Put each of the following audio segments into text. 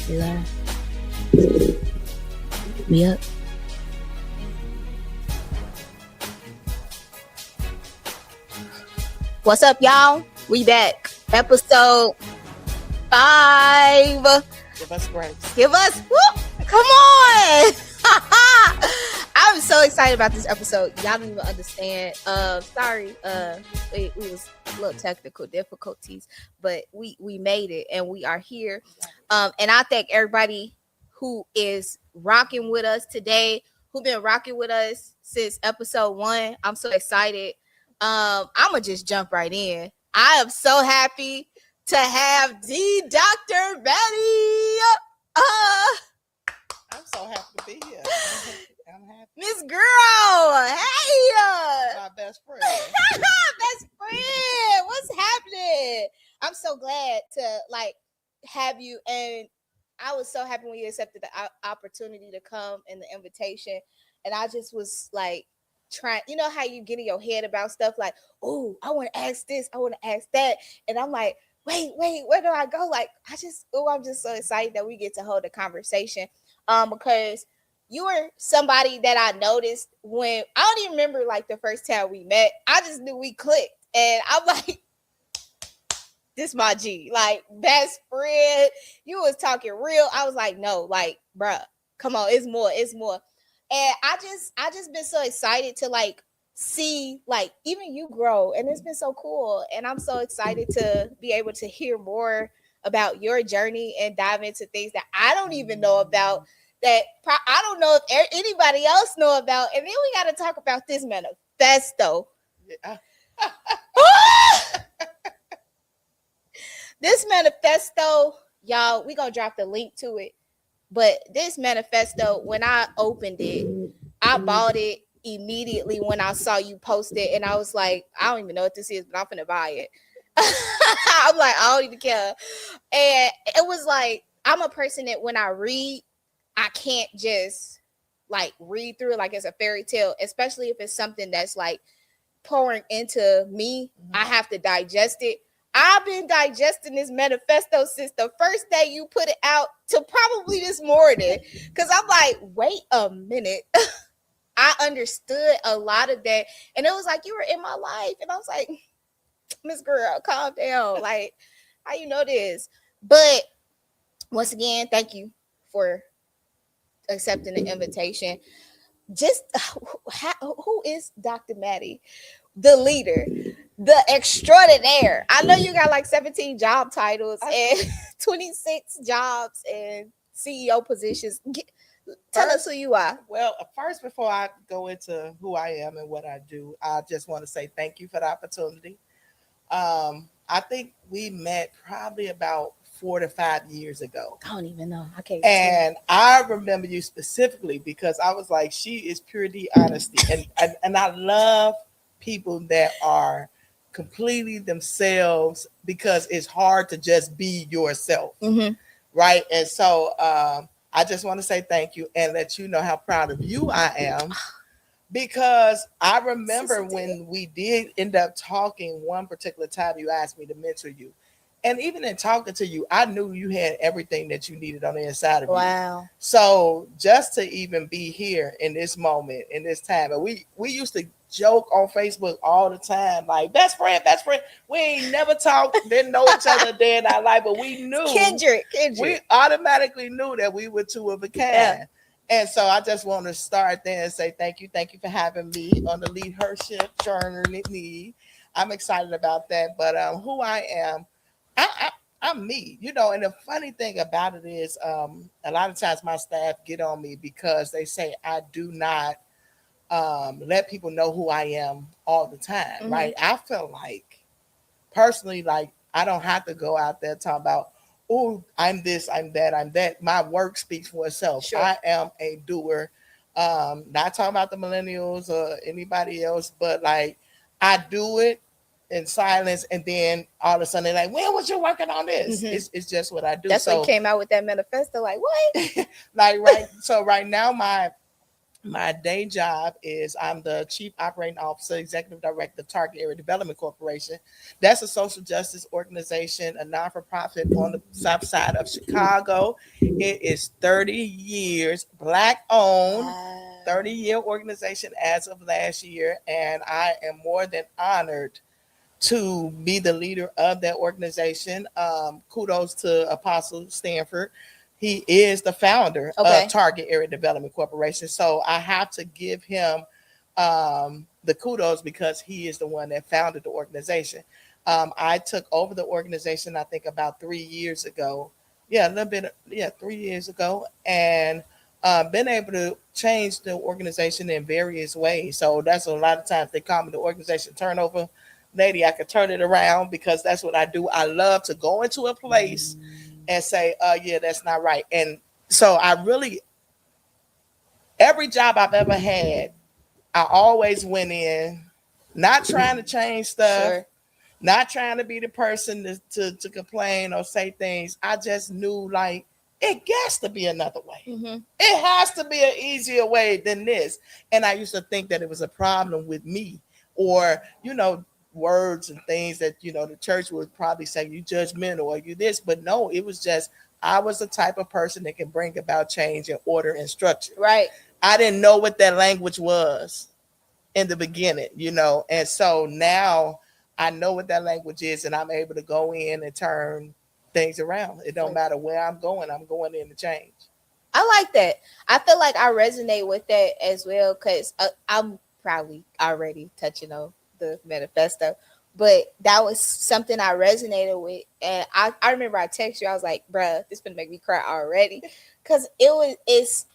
We live. We up. What's up, y'all? We back. Episode 5. Give us grace. Give us, whoop, come on. I'm so excited about this episode. Y'all don't even understand. Sorry, it was a little technical difficulties, but we made it and we are here. And I thank everybody who is rocking with us today, who been rocking with us since episode 1. I'm so excited. I'm gonna just jump right in. I am so happy to have Dr. Mattie. I'm so happy to be here. I'm happy. Miss Girl, hey. My best friend. Best friend. What's happening? I'm so glad to have you, and I was so happy when you accepted the opportunity to come and the invitation, and I just was like trying, you know how you get in your head about stuff like, oh, I want to ask this, I want to ask that, and I'm like, wait, where do I go? Like, I'm just so excited that we get to hold a conversation, because you were somebody that I noticed when, I don't even remember like the first time we met. I just knew we clicked, and I'm like, this my G, like best friend. You was talking real. I was like, no, like, bruh, come on, it's more. And I just been so excited to like see like even you grow, and it's been so cool. And I'm so excited to be able to hear more about your journey and dive into things that I don't even know about, that I don't know if anybody else know about. And then we got to talk about this manifesto. Yeah. This manifesto, y'all, we gonna drop the link to it. But this manifesto, when I opened it, I bought it immediately when I saw you post it, and I was like, I don't even know what this is, but I'm gonna buy it. I'm like, I don't even care. And it was like, I'm a person that when I read, I can't just like read through it like it's a fairy tale, especially if it's something that's like pouring into me. I have to digest it. I've been digesting this manifesto since the first day you put it out to probably this morning, because I'm like, wait a minute. I understood a lot of that, and it was like you were in my life, and I was like, Miss Girl, calm down. Like, how you know this? But once again, thank you for accepting the invitation. Just who is Dr. Mattie? The leader, the extraordinaire. I know you got like 17 job titles and 26 jobs and CEO positions. Tell us who you are. Well, first, before I go into who I am and what I do, I just want to say thank you for the opportunity. I think we met probably about 4 to 5 years ago. I don't even know. I can't. And I remember you specifically because I was like, she is purity honesty. And I love people that are completely themselves, because it's hard to just be yourself. Mm-hmm. Right. And so I just want to say thank you and let you know how proud of you I am, because I remember when we did end up talking one particular time, you asked me to mentor you. And even in talking to you, I knew you had everything that you needed on the inside of you. Wow. So just to even be here in this moment, in this time, and we used to joke on Facebook all the time, like best friend. We ain't never talked, didn't know each other a day in our life, but we knew Kindred. We automatically knew that we were two of a kind. Yeah. And so I just want to start there and say thank you for having me on the LeadHERship journey. I'm excited about that. But who I am, I'm me, you know. And the funny thing about it is, a lot of times my staff get on me because they say I do not let people know who I am all the time. Mm-hmm. Right? I feel like personally, like I don't have to go out there talking about, oh, I'm this, I'm that. My work speaks for itself. Sure. I am a doer. Not talking about the millennials or anybody else, but like I do it in silence, and then all of a sudden they're like, when was you working on this? Mm-hmm. It's just what I do. That's so, what came out with that manifesto. Like, what? Like, right. So right now My day job is I'm the Chief Operating Officer, Executive Director of Target Area Development Corporation. That's a social justice organization, a non for profit on the south side of Chicago. It is 30 years, Black owned, 30-year organization as of last year. And I am more than honored to be the leader of that organization. Kudos to Apostle Stanford. He is the founder of Target Area Development Corporation. So I have to give him the kudos because he is the one that founded the organization. I took over the organization, I think, about 3 years ago. Yeah, a little bit. Yeah, 3 years ago. And been able to change the organization in various ways. So that's a lot of times they call me the organization turnover lady. I could turn it around because that's what I do. I love to go into a place and say, yeah, that's not right. And so I really, every job I've ever had, I always went in, not trying to change stuff, not trying to be the person to complain or say things. I just knew like it has to be another way. It has to be an easier way than this. And I used to think that it was a problem with me or, words and things that, the church would probably say you judgmental or you this. But no, it was just I was the type of person that can bring about change and order and structure. Right. I didn't know what that language was in the beginning, and so now I know what that language is and I'm able to go in and turn things around. It don't matter where I'm going in to change. I like that. I feel like I resonate with that as well because I'm probably already touching on the manifesto, but that was something I resonated with. And I remember I texted you, I was like, bruh, this gonna make me cry already. Because it's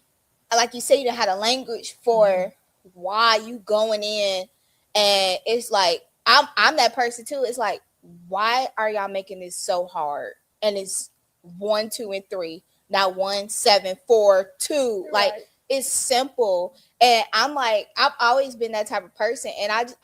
like you say, you had a language for why you going in, and it's like I'm that person too. It's like, why are y'all making this so hard? And it's 1, 2, and 3, not 1, 7, 4, 2. Like it's simple. And I'm like, I've always been that type of person, and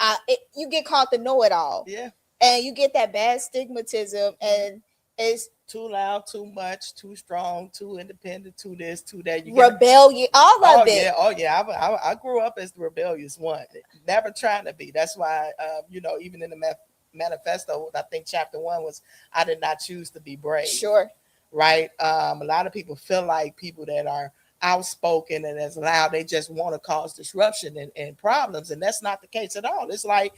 you get called the know-it-all. Yeah. And you get that bad stigmatism, and it's too loud, too much, too strong, too independent, too this, too that. You rebellion, all of it. Yeah, oh yeah. I grew up as the rebellious one, never trying to be. That's why, even in the manifesto, I think chapter 1 was, I did not choose to be brave. Sure. Right. A lot of people feel like people that are outspoken and as loud, they just want to cause disruption and problems, and that's not the case at all. It's like,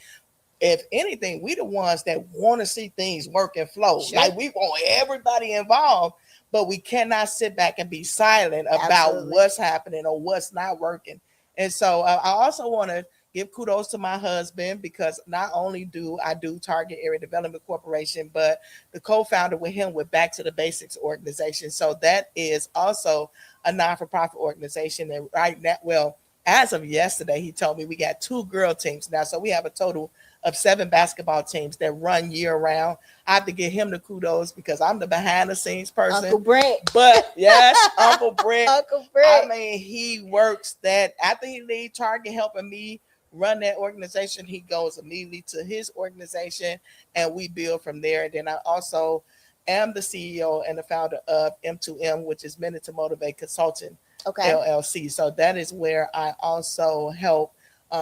if anything, we the ones that want to see things work and flow. Sure. Like we want everybody involved, but we cannot sit back and be silent about what's happening or what's not working. And so I also want to give kudos to my husband because not only do I do Target Area Development Corporation, but the co-founder with him with Back to the Basics organization. So that is also a non-for-profit organization. And right now, well, as of yesterday, he told me we got 2 girl teams now. So we have a total of 7 basketball teams that run year round. I have to give him the kudos because I'm the behind the scenes person. Uncle Brett. But yes, Uncle Brett. Uncle Brett. I mean, he works that after he leaves Target helping me run that organization, he goes immediately to his organization and we build from there. And then I also am the CEO and the founder of M2M, which is Minute to Motivate Consulting LLC. So that is where I also help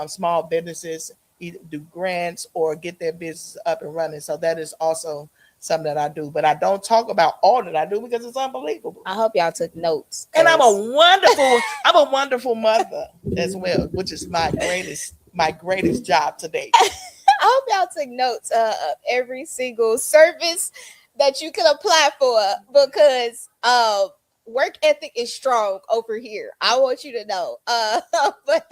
small businesses either do grants or get their business up and running. So that is also something that I do. But I don't talk about all that I do because it's unbelievable. I hope y'all took notes. And I'm a wonderful mother as well, which is my greatest job today. I hope y'all took notes of every single service that you can apply for because work ethic is strong over here. I want you to know. But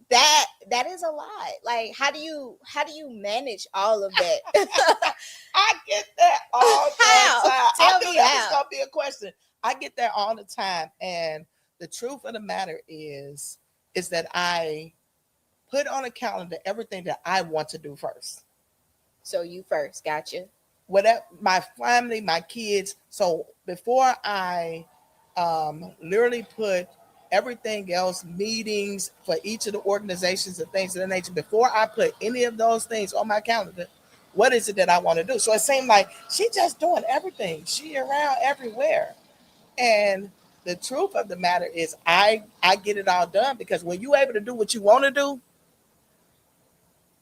that is a lot. Like, how do you manage all of that? I get that all the time. Tell me how. It's gonna be a question. I get that all the time, and the truth of the matter is that I put on a calendar everything that I want to do first. So you first, gotcha. Whatever, my family, my kids. So before I literally put everything else, meetings for each of the organizations and things of that nature, before I put any of those things on my calendar, what is it that I want to do? So it seemed like she just doing everything. She around everywhere. And the truth of the matter is I get it all done because when you're able to do what you want to do,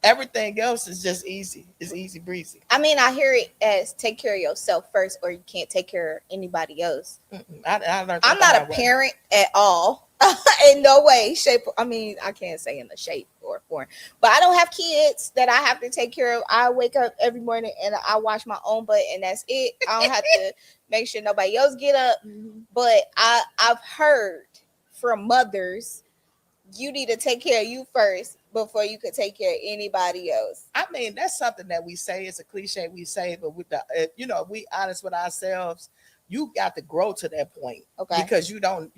everything else is just easy. It's easy breezy. I mean, I hear it as take care of yourself first, or you can't take care of anybody else. I learned I'm not a parent at all. In no way, shape. I mean, I can't say in the shape or form, but I don't have kids that I have to take care of. I wake up every morning and I wash my own butt, and that's it. I don't have to make sure nobody else get up. But I've heard from mothers, you need to take care of you first before you could take care of anybody else. I mean, that's something that we say. It's a cliche we say, but with the, if we honest with ourselves, you got to grow to that point. Okay. Because you don't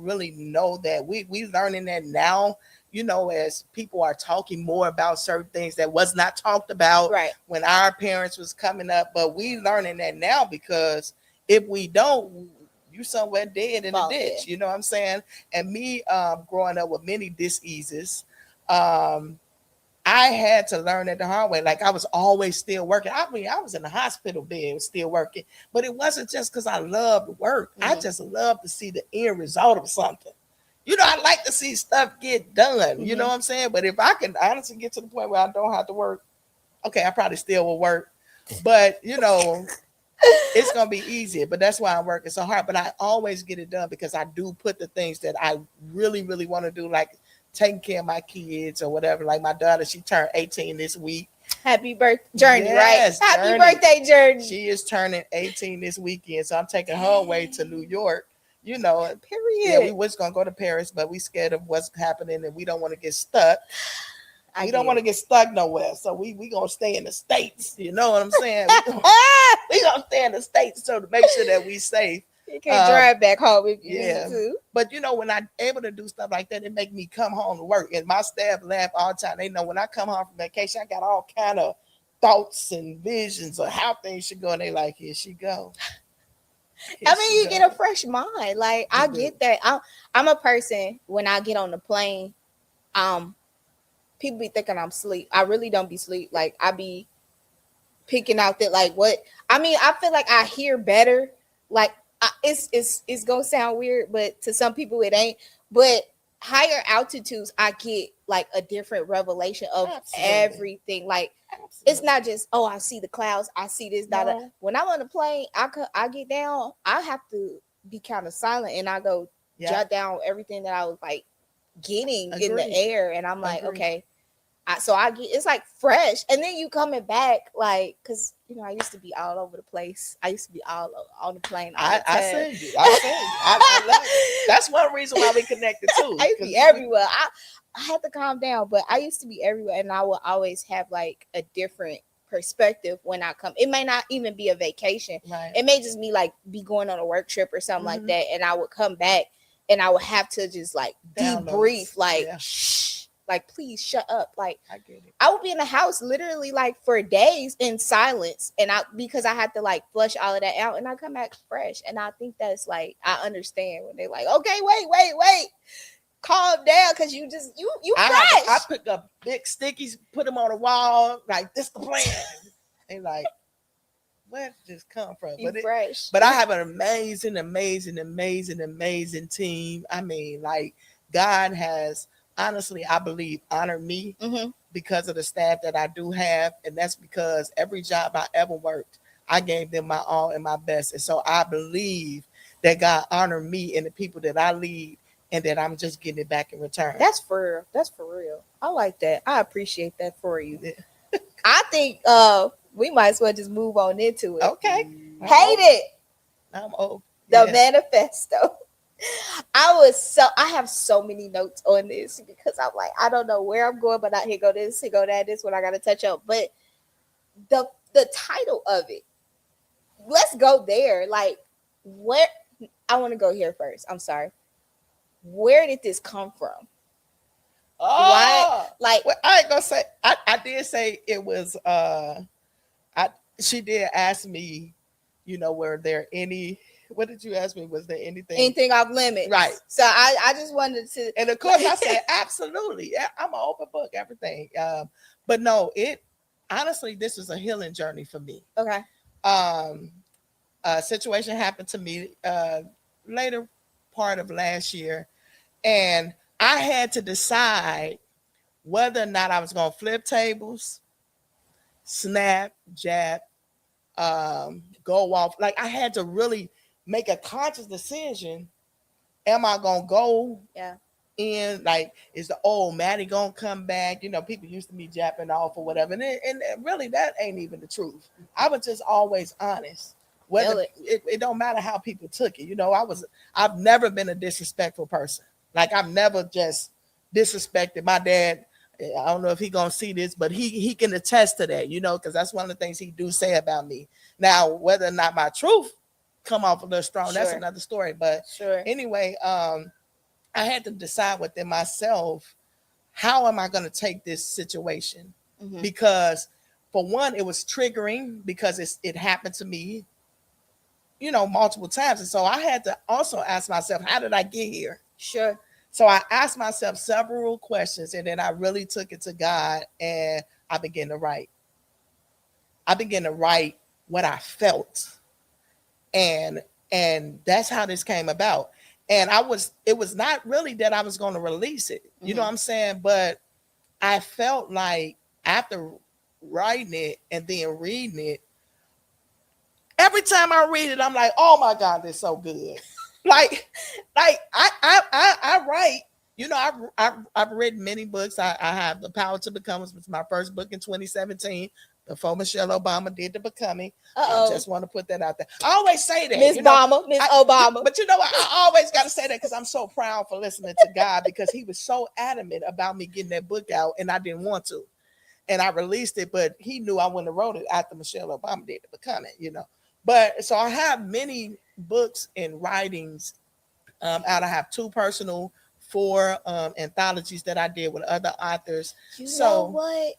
really know that. We learning that now, as people are talking more about certain things that was not talked about Right. when our parents was coming up. But we learning that now because if we don't, you somewhere dead in the ditch. You know what I'm saying? And me growing up with many diseases, I had to learn it the hard way. Like I was always still working. I mean, I was in the hospital bed still working, but it wasn't just because I loved work. I just love to see the end result of something. I like to see stuff get done. You know what I'm saying? But if I can honestly get to the point where I don't have to work, okay, I probably still will work. But it's gonna be easier. But that's why I'm working so hard. But I always get it done because I do put the things that I really, really want to do, like taking care of my kids or whatever. Like my daughter, she turned 18 this week. Happy birthday, Journey, yes, right? Happy Journey. Birthday, Journey. She is turning 18 this weekend, so I'm taking her away to New York. Period. Yeah, we was gonna go to Paris, but we scared of what's happening, and we don't want to get stuck. We don't want to get stuck nowhere, so we gonna stay in the States. You know what I'm saying? We gonna stay in the States so to make sure that we safe. You can't drive back home if you need to. But when I'm able to do stuff like that, it make me come home to work. And my staff laugh all the time. They know when I come home from vacation, I got all kind of thoughts and visions of how things should go. And they like, here she go. You get a fresh mind. Like I get that. I'm a person when I get on the plane, people be thinking I'm asleep. I really don't be asleep. Like I be picking out that I feel like I hear better. Like it's gonna sound weird, but to some people it ain't. But higher altitudes, I get like a different revelation of everything. Like it's not just I see the clouds, I see this. No. When I'm on the plane, I get down. I have to be kind of silent, and I go jot down everything that I was like getting in the air, and I'm like, okay. So I get it's like fresh, and then you coming back like because I used to be all over the place. I used to be all on the plane. I see you. I love it. That's one reason why we connected too. I used to be everywhere. I had to calm down, but I used to be everywhere, and I will always have like a different perspective when I come. It may not even be a vacation. Right. It may just be like be going on a work trip or something like that, and I would come back and I would have to just like debrief, like shh. Like, please shut up. Like, I get it. I would be in the house literally like for days in silence. And because I had to like flush all of that out, and I come back fresh. And I think that's like, I understand when they're like, okay, wait. Calm down. Cause you fresh. I pick up big stickies, put them on the wall. Like, this the plan. And like, where did this come from? Fresh. But I have an amazing team. I mean, like God has, honestly, I believe, honored me because of the staff that I do have. And that's because every job I ever worked, I gave them my all and my best. And so I believe that God honored me and the people that I lead, and that I'm just getting it back in return. That's for real. I like that. I appreciate that for you. I think we might as well just move on into it. Okay. H.A.T.E.D. I'm old. The manifesto. I have so many notes on this because I'm like, I don't know where I'm going, but here go this, here go that, this what I gotta touch up. But the title of it, let's go there. Like, where I want to go here first. I'm sorry. Where did this come from? Why? Like, well, I ain't gonna say. I did say it was. She did ask me, were there any? What did you ask me? Was there anything off limits? Right. So I just wanted to, and of course I said absolutely. I'm an open book, everything. But no, honestly, this was a healing journey for me. Okay. A situation happened to me later part of last year, and I had to decide whether or not I was going to flip tables, snap, jab, go off. Like I had to really make a conscious decision. Am I going to go in? Like, is the old Mattie going to come back? You know, people used to be japping off or whatever. And really, that ain't even the truth. I was just always honest. Whether it don't matter how people took it. You know, I've never been a disrespectful person. Like I've never just disrespected my dad. I don't know if he gonna see this, but he can attest to that, you know, because that's one of the things he do say about me. Now, whether or not my truth come off a little strong, that's another story. But anyway, I had to decide within myself, how am I going to take this situation? Because for one, it was triggering because it happened to me, you know, multiple times. And so I had to also ask myself, how did I get here? So I asked myself several questions, and then I really took it to God, and I began to write. I began to write what I felt. And that's how this came about. And it was not really that I was going to release it. You know what I'm saying? But I felt like after writing it and then reading it, every time I read it, I'm like, oh my God, this is so good. like I write, you know, I've written many books. I have The Power to Become, which was my first book in 2017. Before Michelle Obama did The Becoming. I just want to put that out there. I always say that. Miss Obama. But you know what? I always got to say that because I'm so proud for listening to God, because he was so adamant about me getting that book out, and I didn't want to. And I released it, but he knew I wouldn't have wrote it after Michelle Obama did The Becoming, you know. But so I have many books and writings out. I have 2 personal, 4 anthologies that I did with other authors. You know what?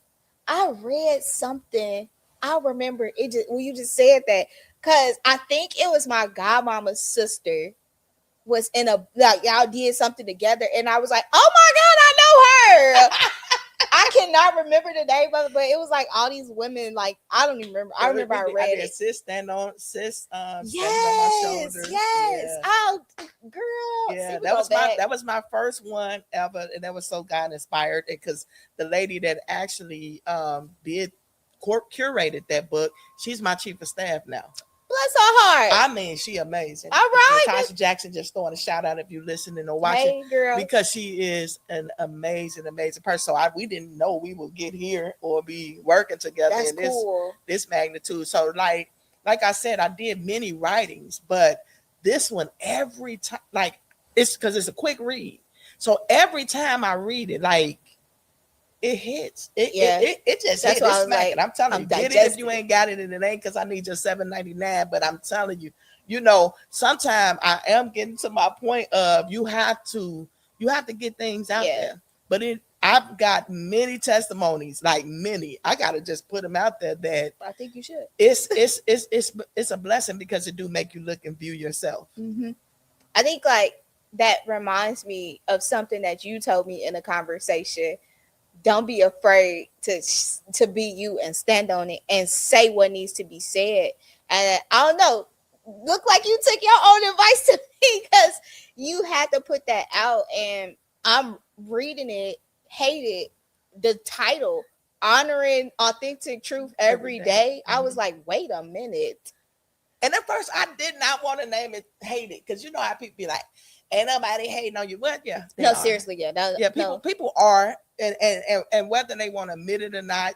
I read something. I remember it just when you just said that, because I think it was my godmama's sister was in a, like, y'all did something together, and I was like, oh my God, I know her. I cannot remember the name of it, but it was like all these women, like, I don't even remember. I remember I read it. Sis stand on my shoulders. Yes. Yeah. Oh, girl. Yeah, that was my first one ever, and that was so God inspired, because the lady that actually did curated that book, she's my chief of staff now. Bless her heart. I mean, she amazing. All right. Natasha Jackson, just throwing a shout out if you're listening or watching. Hey, girl. Because she is an amazing person. So we didn't know we would get here or be working together. That's cool. this magnitude. So like I said, I did many writings, but this one, every time, like, it's because it's a quick read. So every time I read it, like, it hits. It just hits. Like, I'm telling you, get it if you ain't got it, and it ain't because I need just $7.99. But I'm telling you, you know, sometimes I am getting to my point of you have to get things out there. But I've got many testimonies, like many. I gotta just put them out there that I think you should. It's a blessing, because it do make you look and view yourself. I think, like, that reminds me of something that you told me in a conversation. Don't be afraid to be you and stand on it and say what needs to be said. And I don't know, look like you took your own advice to me, because you had to put that out. And I'm reading it, H.A.T.E.D, the title, Honoring Authentic Truth Every Day. I was like, wait a minute. And at first I did not want to name it H.A.T.E.D, because you know how people be like, ain't nobody hating on you. What? Yeah. No, seriously, yeah. People are, and whether they want to admit it or not,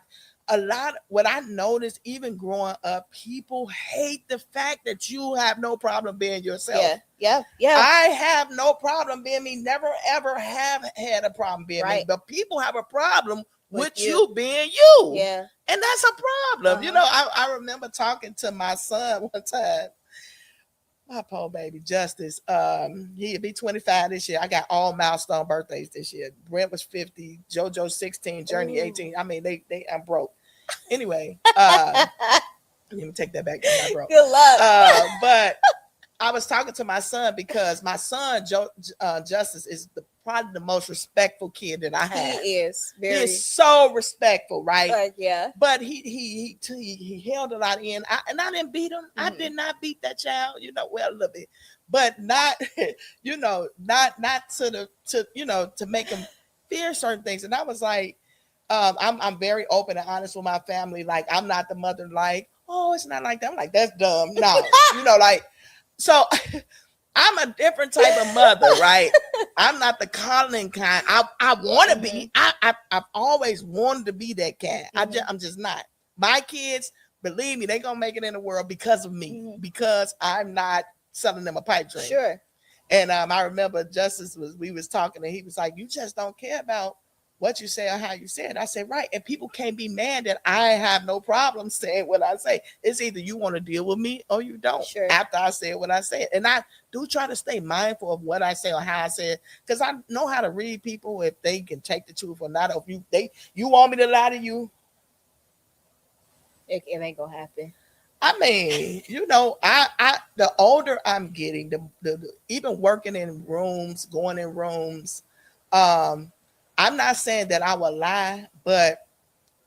what I noticed even growing up, people hate the fact that you have no problem being yourself. Yeah. I have no problem being me. Never ever have had a problem being me. But people have a problem with you being you. Yeah. And that's a problem. You know, I remember talking to my son one time. My poor baby Justice, he'll be 25 this year. I got all milestone birthdays this year. Brent was 50, JoJo 16, Journey 18. I mean, I'm broke. Anyway, let me take that back. I'm not broke. Good luck. But I was talking to my son, because my son Justice is probably the most respectful kid that I have. He is very. He is so respectful, right? Yeah. But he held a lot in. I didn't beat him. I did not beat that child. You know, well, a little bit. but not, not to make them fear certain things. And I was like, I'm very open and honest with my family. Like, I'm not the mother, like, oh, it's not like that. I'm like, that's dumb. No, like, so I'm a different type of mother, right? I'm not the coddling kind. I want to be. I've always wanted to be that cat. I'm just not. My kids, believe me, they gonna make it in the world because of me, because I'm not selling them a pipe dream. Sure. And I remember we was talking, and he was like, "You just don't care about what you say or how you say it." I said, "Right." And people can't be mad that I have no problem saying what I say. It's either you want to deal with me or you don't. Sure. After I say what I say, and I do try to stay mindful of what I say or how I say it, because I know how to read people, if they can take the truth or not. If you want me to lie to you, it ain't gonna happen. I mean, I the older I'm getting, the even working in rooms, going in rooms, I'm not saying that I will lie, but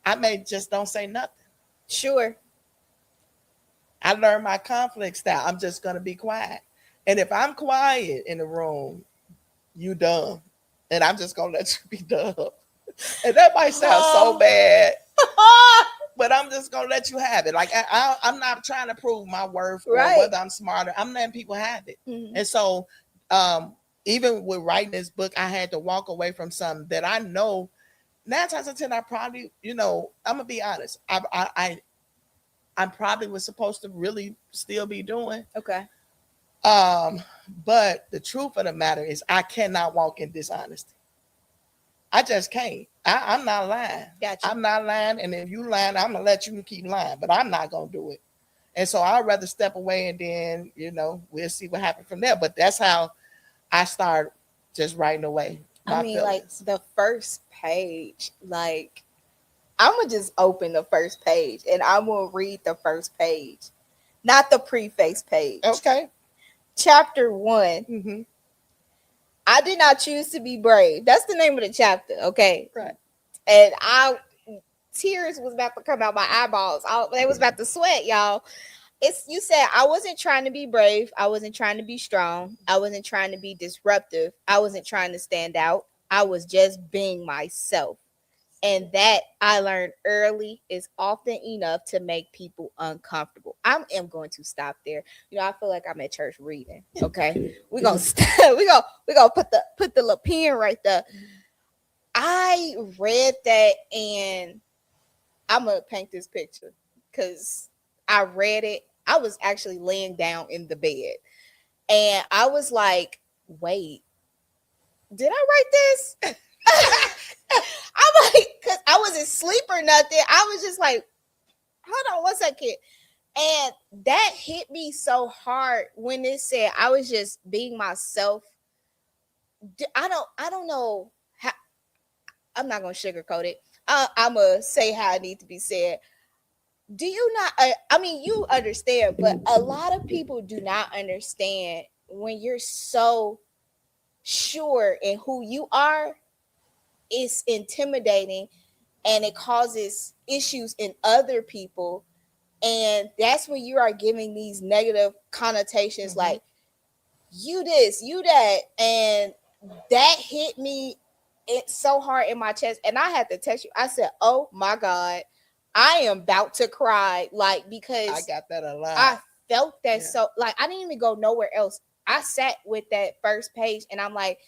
I may just don't say nothing. Sure. I learned my conflict style. I'm just gonna be quiet. And if I'm quiet in the room, you dumb. And I'm just gonna let you be dumb. And that might sound so bad. But I'm just gonna let you have it. Like, I'm not trying to prove my worth or whether I'm smarter. I'm letting people have it. And so, even with writing this book, I had to walk away from something that I know 9 times out of 10, I probably, I'm gonna be honest. I probably was supposed to really still be doing. Okay. But the truth of the matter is, I cannot walk in dishonesty. I just can't. I'm not lying. Gotcha. I'm not lying. And if you lying, I'm gonna let you keep lying, but I'm not gonna do it. And so I'd rather step away, and then, we'll see what happens from there. But that's how I start just writing away. I mean, like, the first page, like, I'm gonna just open the first page and I'm gonna read the first page, not the preface page. Okay. Chapter 1. I did not choose to be brave. That's the name of the chapter. Okay. Right. And tears was about to come out my eyeballs. They was about to sweat, y'all. You said I wasn't trying to be brave. I wasn't trying to be strong. I wasn't trying to be disruptive. I wasn't trying to stand out. I was just being myself. And that, I learned early, is often enough to make people uncomfortable. I am going to stop there. I feel like I'm at church reading. Okay, we're gonna stop. We gonna put the little pin right there. I read that, and I'm gonna paint this picture because I read it. I was actually laying down in the bed, and I was like, "Wait, did I write this?" I'm like, because I wasn't asleep or nothing. I was just like, hold on 1 second. And that hit me so hard when it said I was just being myself. I don't know how. I'm not gonna sugarcoat it. I'm gonna say how it needs to be said. Do you not? I mean, you understand, but a lot of people do not understand when you're so sure in who you are. It's intimidating, and it causes issues in other people, and that's when you are giving these negative connotations, like you this, you that, and that hit me so hard in my chest. And I had to text you. I said, "Oh my God, I am about to cry," like, because I got that a lot. I felt that. So, like, I didn't even go nowhere else. I sat with that first page, and I'm like,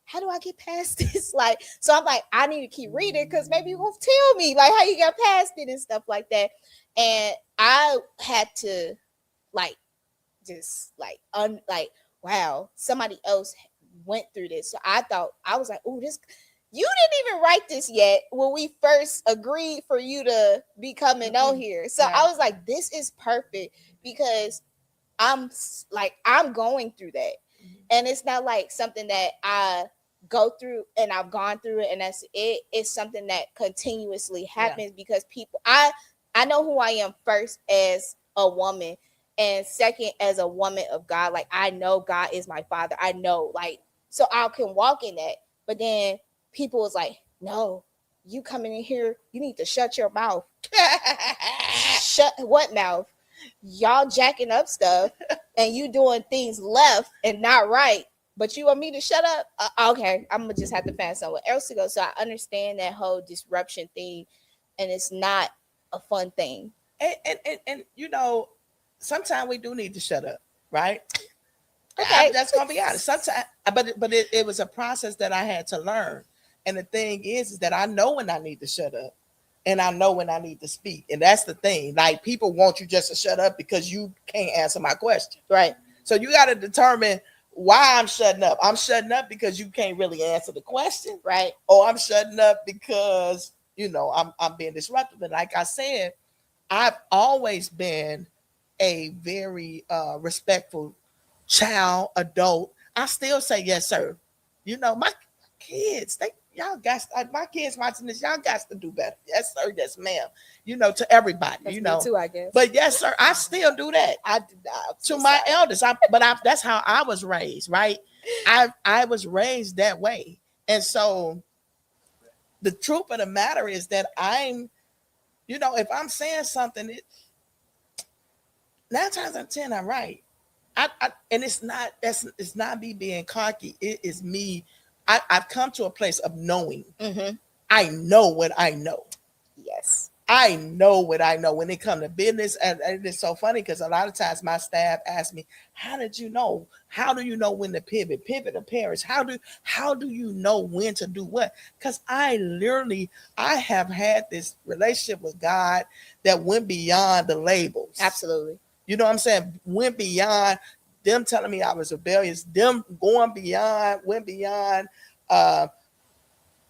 how do I get past this? Like, so I'm like, I need to keep reading because maybe you're gonna tell me like how you got past it and stuff like that. And I had to, like, just like wow, somebody else went through this. So I was like, oh, this, you didn't even write this yet when we first agreed for you to be coming on here. So I was like, this is perfect, because I'm going through that. And it's not like something that I go through and I've gone through it and that's it. It's something that continuously happens because people, I know who I am first as a woman, and second as a woman of God. Like, I know God is my father. I know, like, so I can walk in that. But then people was like, no, you coming in here, you need to shut your mouth. Shut what mouth? Y'all jacking up stuff. and you doing things left and not right, but you want me to shut up, okay, I'm gonna just have to find somewhere else to go. So I understand that whole disruption thing, and it's not a fun thing. And you know, sometimes we do need to shut up, right? Okay. I'm just gonna be honest. Sometimes, but it was a process that I had to learn. And the thing is that I know when I need to shut up, and I know when I need to speak. And that's the thing. Like, people want you just to shut up because you can't answer my question. Right. So you got to determine why I'm shutting up. I'm shutting up because you can't really answer the question, Right. or I'm shutting up because I'm being disruptive. And like I said, I've always been a very respectful child, adult. I still say yes, sir. My kids, y'all got my kids watching this, y'all got to do better. Yes, sir, yes, ma'am. To everybody, That's me too, I guess. But yes, sir, I still do that. I did not. To my elders. That's how I was raised, right? I was raised that way. And so the truth of the matter is that if I'm saying something, 9 times out of 10, I'm right. And it's not me being cocky. It is me. I've come to a place of knowing. Mm-hmm. I know what I know. Yes. I know what I know when it comes to business. And it's so funny because a lot of times my staff ask me, how did you know? How do you know when to pivot or perish? How do you know when to do what? Because I have had this relationship with God that went beyond the labels. Absolutely. You know what I'm saying? Went beyond them telling me I was rebellious, them went beyond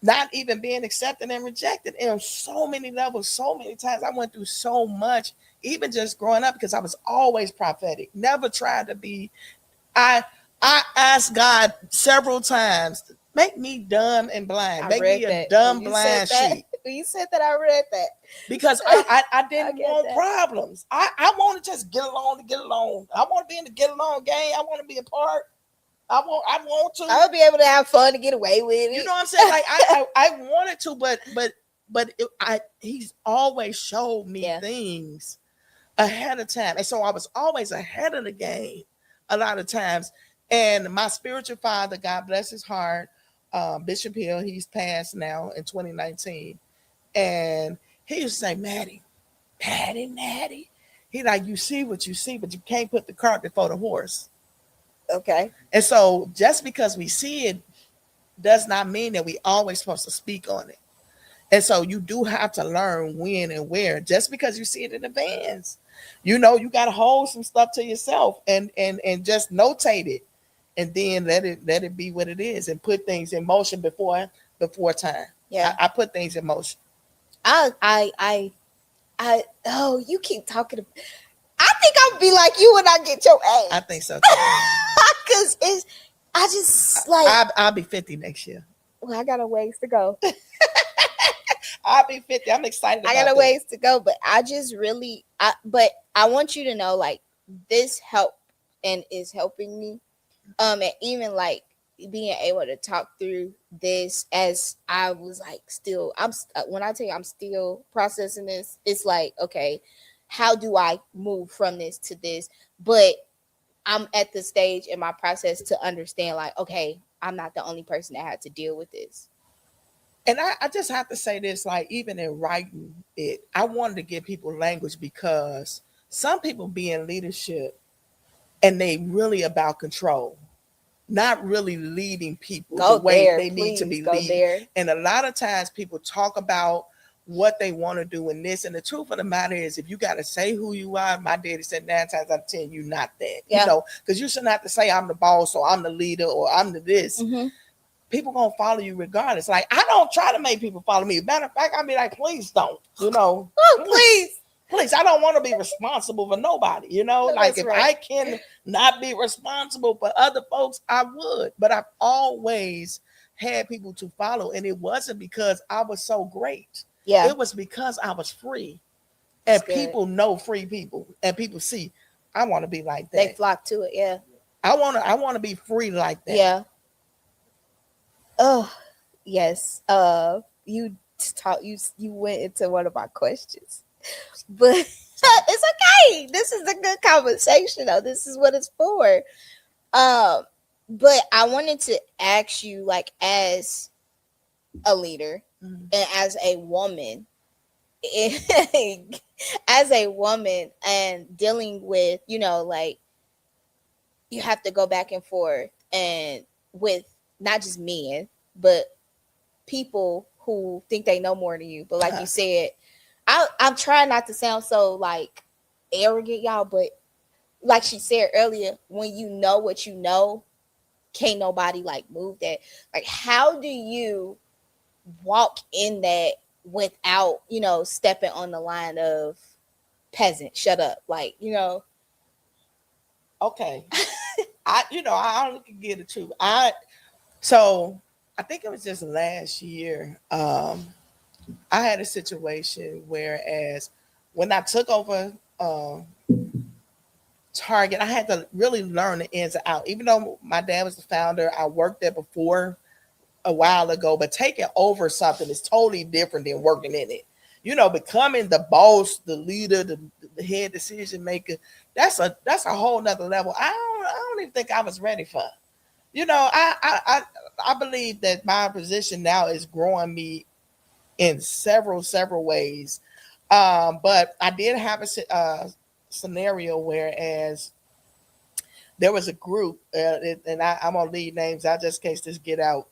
not even being accepted and rejected in so many levels, so many times. I went through so much, even just growing up, because I was always prophetic, never tried to be. I asked God several times, make me dumb and blind. Make me a dumb, blind sheep. When you said that, I read that. Because I didn't want that. problems. I want to just get along to get along. I want to be in the get along game. I want to be a part. I want to. I would be able to have fun to get away with it. You know what I'm saying? Like I wanted to, but he's always showed me things ahead of time, and so I was always ahead of the game a lot of times. And my spiritual father, God bless his heart, Bishop Hill, he's passed now in 2019, and he used to say, Mattie. He like, you see what you see, but you can't put the cart before the horse. Okay. And so just because we see it does not mean that we always supposed to speak on it. And so you do have to learn when and where. Just because you see it in advance, you got to hold some stuff to yourself and just notate it, and then let it be what it is, and put things in motion before time. Yeah, I put things in motion. Oh, you keep talking. I think I'll be like you when I get your age. I think so too. Because I'll be 50 next year. Well, I got a ways to go. I'll be 50. I'm excited. I got a ways to go, but I just really, but I want you to know, like, this helped and is helping me. And even like being able to talk through this as I was like, when I tell you I'm still processing this, it's like, okay, how do I move from this to this? But I'm at the stage in my process to understand, like, okay, I'm not the only person that had to deal with this. And I just have to say this, like, even in writing it, I wanted to give people language, because some people be in leadership and they really about control, not really leading people the way they need to be leading. And a lot of times people talk about what they want to do in this. And the truth of the matter is, if you got to say who you are, my daddy said 9 times out of 10, you're not that. Yeah. Because you shouldn't have to say I'm the boss or I'm the leader or I'm the this. Mm-hmm. People gonna follow you regardless. Like, I don't try to make people follow me. Matter of fact, I be like, please don't. Please. I don't want to be responsible for nobody. Like, if I can not be responsible for other folks, I would. But I've always had people to follow, and it wasn't because I was so great. Yeah, it was because I was free, and people know free people, and people see I want to be like that. They flock to it. Yeah, I want to be free like that. Yeah. Oh, yes. You went into one of my questions, but it's okay. Hey, this is a good conversation though. This is what it's for. But I wanted to ask you, like, as a leader and as a woman, as a woman and dealing with, like, you have to go back and forth and with not just men, but people who think they know more than you. But like you said, I'm trying not to sound so like arrogant, y'all, but like she said earlier, when you know what you know, can't nobody like move that. Like, how do you walk in that without, stepping on the line of peasant, shut up, like, Okay. I can get it too. So I think it was just last year. I had a situation whereas when I took over Target, I had to really learn the ins and out. Even though my dad was the founder, I worked there before a while ago, but taking over something is totally different than working in it. Becoming the boss, the leader, the head decision maker, that's a whole nother level. I don't even think I was ready for. I believe that my position now is growing me in several ways. But I did have a scenario whereas there was a group, and I'm gonna leave names out just in case this get out.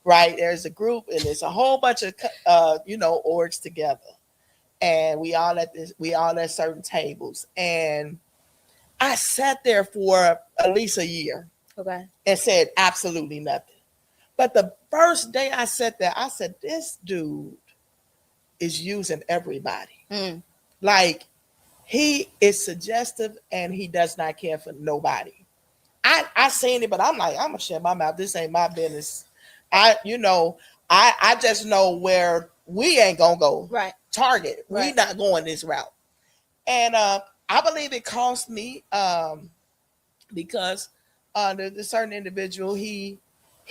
Right, there's a group, and there's a whole bunch of orgs together, and we all at certain tables, and I sat there for at least a year, okay, and said absolutely nothing. But the first day I sat there, I said, "This dude is using everybody. Like, he is suggestive, and he does not care for nobody." I seen it, but I'm like, I'm gonna shut my mouth. This ain't my business. I just know where we ain't gonna go. Right. Target. Right. We not going this route. And I believe it cost me because the certain individual, he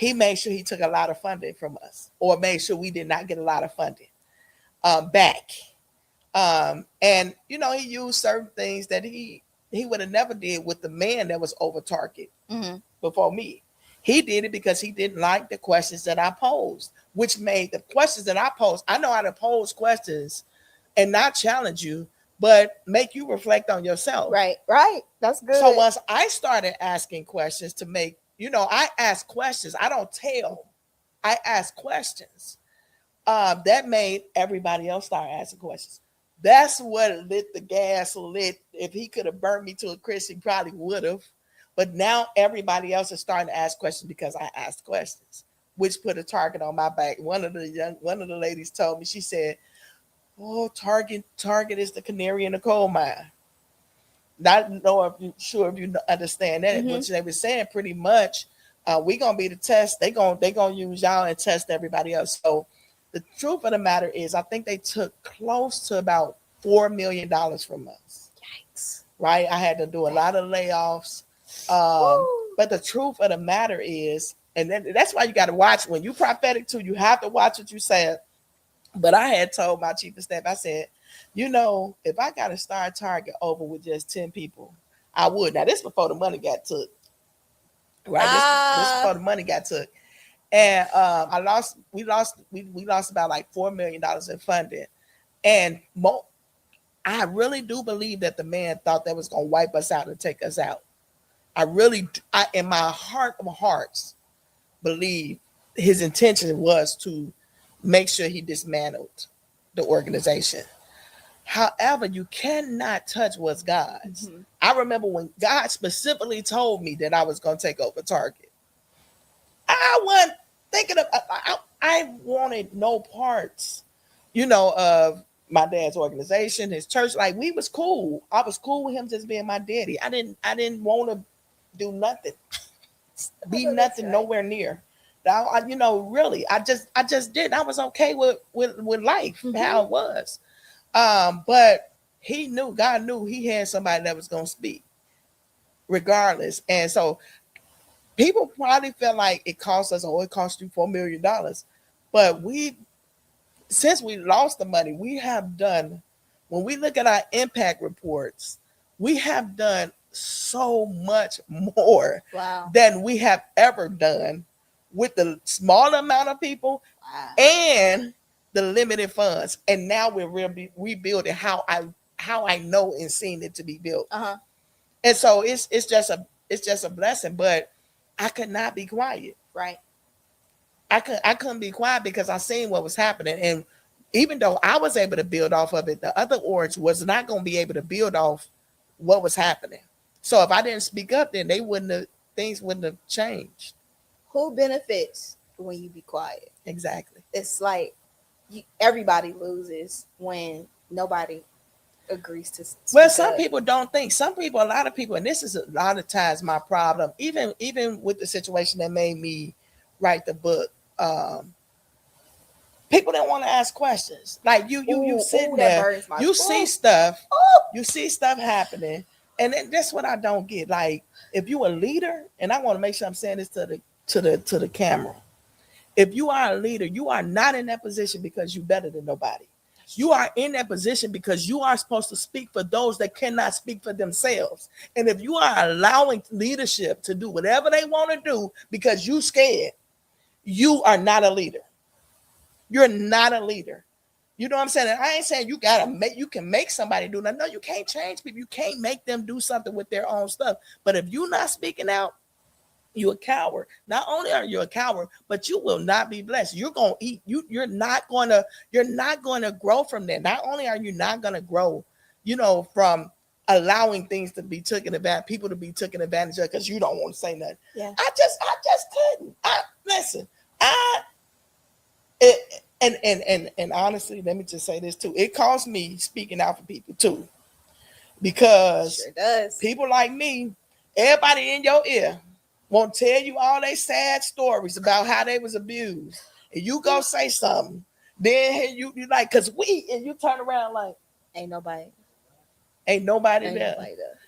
made sure he took a lot of funding from us, or made sure we did not get a lot of funding back. And he used certain things that he would have never did with the man that was over Target before me. He did it because he didn't like the questions that I posed, which made the questions that I posed. I know how to pose questions and not challenge you, but make you reflect on yourself. Right. That's good. So once I started asking questions to make, I ask questions. I don't tell. I ask questions. That made everybody else start asking questions. That's what lit the gas lit. If he could have burned me to a crisp, he probably would have. But now everybody else is starting to ask questions because I asked questions, which put a target on my back. One of the ladies told me, she said, "Oh, Target is the canary in the coal mine." Not know if you sure if you understand that, which they were saying pretty much, we gonna be the test. They gonna use y'all and test everybody else. So the truth of the matter is, I think they took close to about $4 million from us. Yikes. Right? I had to do a lot of layoffs. But the truth of the matter is, and that's why you got to watch when you prophetic too. You have to watch what you say. But I had told my chief of staff, I said, if I got to start Target over with just 10 people, I would. Now this before the money got took. Right? This before the money got took. And we lost about like $4 million in funding. And I really do believe that the man thought that was going to wipe us out and take us out. In my heart of hearts, believe his intention was to make sure he dismantled the organization. However, you cannot touch what's God's. I remember when God specifically told me that I was going to take over Target. I wasn't thinking of, I wanted no parts, of my dad's organization, his church. Like, we was cool. I was cool with him just being my daddy. I didn't want to do nothing, be nothing, right. Nowhere near. Really, I just didn't. I was okay with life, how it was. But God knew he had somebody that was going to speak regardless. And so people probably felt like it cost you $4 million. But since we lost the money, we have done, when we look at our impact reports, we have done so much more Wow. than we have ever done with the small amount of people Wow. and the limited funds. And now we're rebuilding how I know and seen it to be built. And so it's just a blessing. But I could not be quiet. Right. I couldn't be quiet because I seen what was happening. And even though I was able to build off of it, the other orgs was not going to be able to build off what was happening. So if I didn't speak up, then things wouldn't have changed. Who benefits when you be quiet? Exactly. It's like everybody loses when nobody agrees to speak. Well, some people don't think. A lot of people, and this is a lot of times my problem, even with the situation that made me write the book, people don't want to ask questions. Like you sit there, you see stuff, happening, and then that's what I don't get. Like, if you a leader, and I want to make sure I'm saying this to the camera. If you are a leader, you are not in that position because you're better than nobody. You are in that position because you are supposed to speak for those that cannot speak for themselves. And if you are allowing leadership to do whatever they want to do because you scared, you are not a leader. You're not a leader. You know what I'm saying? And I ain't saying you can make somebody do that. No, you can't change people. You can't make them do something with their own stuff. But if you're not speaking out, you're a coward. Not only are you a coward, but you will not be blessed. You're gonna eat. You're not gonna grow from that. Not only are you not gonna grow, from allowing things to be taken advantage, people to be taken advantage of because you don't want to say nothing. Yeah. I just couldn't. And honestly, let me just say this too. It cost me speaking out for people too, because sure does. People like me, everybody in your ear won't tell you all they sad stories about how they was abused, and you go say something, then you like, and you turn around like ain't nobody there.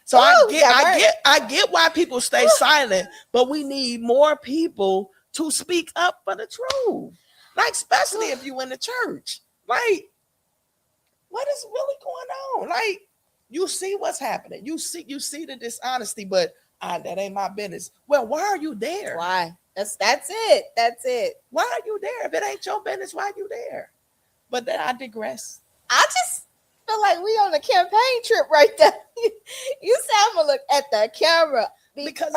So I get why people stay silent, but we need more people to speak up for the truth. Like, especially if you in the church. Like, what is really going on? Like, you see what's happening. You see the dishonesty, but that ain't my business. Well, why are you there? Why? That's it. Why are you there? If it ain't your business, why are you there? But then I digress. I just feel like we on a campaign trip right there. You said I'm gonna look at the camera because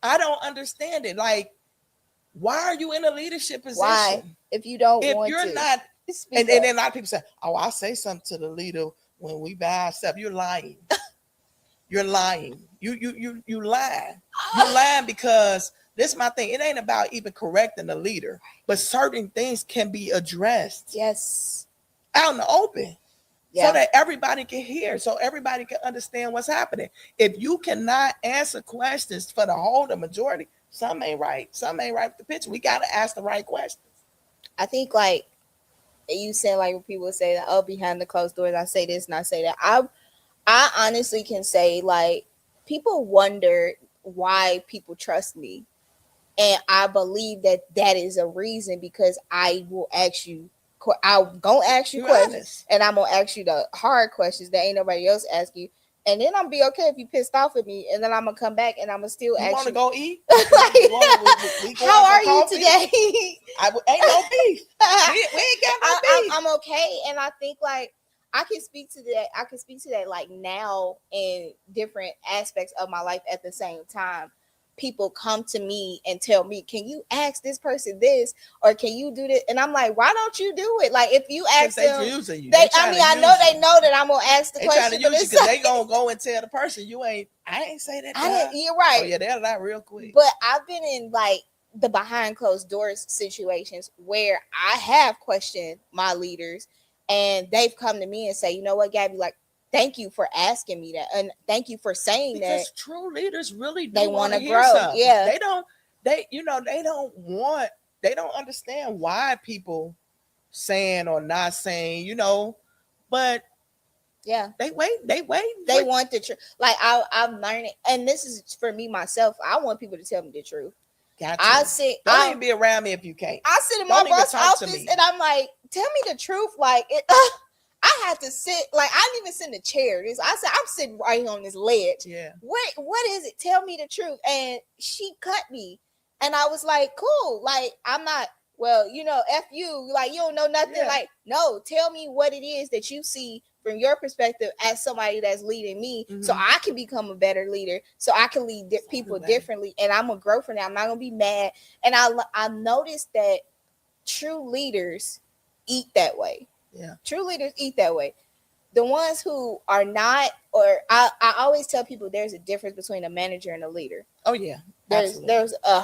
I don't understand it. Like, why are you in a leadership position? Why? If you don't want to. If you're not, and then a lot of people say, "Oh, I'll say something to the leader when we buy stuff." You're lying. You're lying. You lying. You're lying because this is my thing. It ain't about even correcting the leader, but certain things can be addressed. Yes. Out in the open. Yeah. So that everybody can hear, so everybody can understand what's happening. If you cannot answer questions for the majority, something ain't right. Something ain't right with the picture. We got to ask the right questions. I think, like you said, like when people say that, oh, behind the closed doors, I say this and I say that. I honestly can say, like, people wonder why people trust me. And I believe that is a reason, because I will ask you. I'm going to ask you questions. Honest. And I'm going to ask you the hard questions that ain't nobody else ask you. And then I'm going to be okay if you pissed off at me. And then I'm going to come back and I'm going to still ask you. Want to go eat? How are you today? Ain't no beef. We ain't got no beef. I'm okay. And I think, like, I can speak to that like now in different aspects of my life at the same time. People come to me and tell me, can you ask this person this, or can you do this? And I'm like, why don't you do it? Like, if you ask them, I know they know that I'm gonna ask the question. Because they gonna go and tell the person I ain't say that. You're right. Oh yeah, they'll lie real quick. But I've been in like the behind closed doors situations where I have questioned my leaders, and they've come to me and say, you know what, Gabby, like, thank you for asking me that, and thank you for saying that. Because true leaders really they want to grow. Something. Yeah, they don't understand why people saying or not saying, but yeah, they wait. They want the truth. Like, I'm learning, and this is for me myself. I want people to tell me the truth. Gotcha. Don't even be around me if you can't. I sit in my boss's office and I'm like, tell me the truth. Like, I had to sit, like, I didn't even sit in the chair. I said, I'm sitting right here on this ledge. Yeah. What is it? Tell me the truth. And she cut me. And I was like, cool. Like, I'm not, well, F you. Like, you don't know nothing. Yeah. Like, no, tell me what it is that you see from your perspective as somebody that's leading me, so I can become a better leader, so I can lead people differently, and I'm gonna grow from that. I'm not gonna be mad. And I noticed that true leaders eat that way. Yeah. True leaders eat that way. The ones who are not, or I always tell people there's a difference between a manager and a leader. Oh yeah. There's a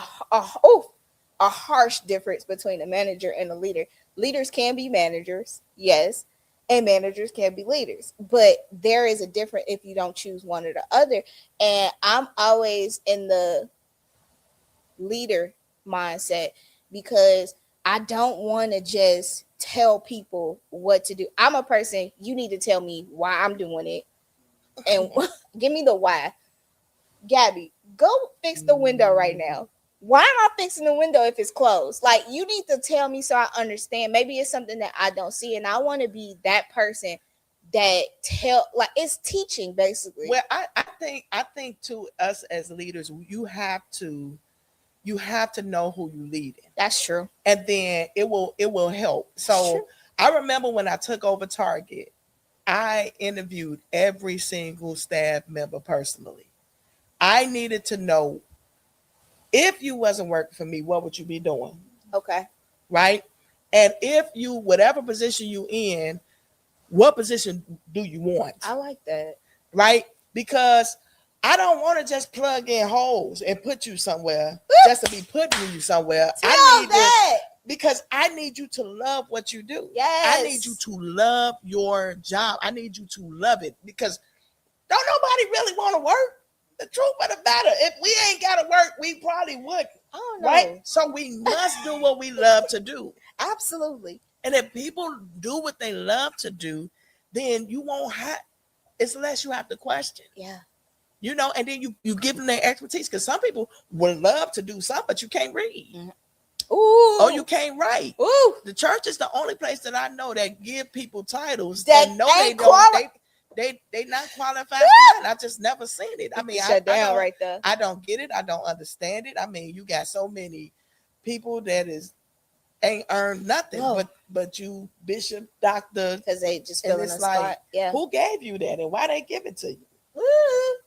harsh difference between a manager and a leader. Leaders can be managers, yes, and managers can be leaders, but there is a difference if you don't choose one or the other. And I'm always in the leader mindset because I don't want to just tell people what to do. I'm a person, you need to tell me why I'm doing it and give me the why. Gabby, go fix the window right now. Why am I fixing the window if it's closed? Like, you need to tell me so I understand. Maybe it's something that I don't see, and I want to be that person that it's teaching basically. Well, I think to us as leaders, you have to know who you leading. That's true. And then it will help. So I remember when I took over Target, I interviewed every single staff member personally. I needed to know, if you wasn't working for me, what would you be doing? Okay. Right? And if you, whatever position you in, what position do you want? I like that. Right? Because I don't want to just plug in holes and put you somewhere just to be putting you somewhere. Because I need you to love what you do. Yes. I need you to love your job. I need you to love it, because don't nobody really want to work. The truth of the matter, if we ain't got to work, we probably wouldn't. Oh, no. Right? So we must do what we love to do. Absolutely. And if people do what they love to do, then you won't have, it's less you have to question. Yeah. And then you give them their expertise, because some people would love to do something, but you can't read. Mm-hmm. Ooh. Oh, you can't write. Ooh. The church is the only place that I know that give people titles that and know they not qualified for that. I just never seen it. I mean, shut down right there. I don't get it. I don't understand it. I mean, you got so many people that ain't earned nothing, but you bishop, doctor, because they just fill in a spot. Yeah. Who gave you that, and why they give it to you?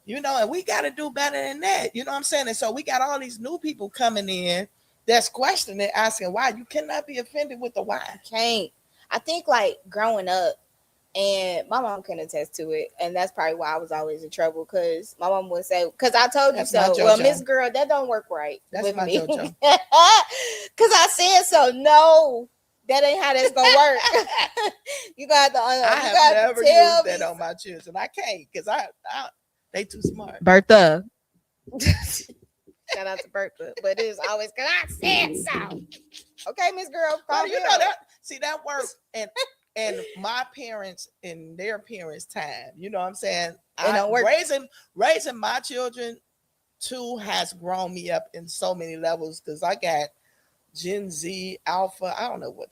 And we got to do better than that. You know what I'm saying? And so we got all these new people coming in that's questioning, asking why. You cannot be offended with the why. Can't. I think, like, growing up, and my mom can attest to it, and that's probably why I was always in trouble, because my mom would say, because I told you so. Well, Miss Girl, that don't work right with me. Because I said so. No, that ain't how that's gonna work. You got to. I have never used that on my children. I can't, because they too smart. Bertha. Shout out to Bertha, but it is always because I said so. Okay, Miss Girl. Well, you know that. See, that works. And my parents and their parents' time, you know what I'm saying? Raising my children too has grown me up in so many levels, because I got Gen Z, Alpha. I don't know what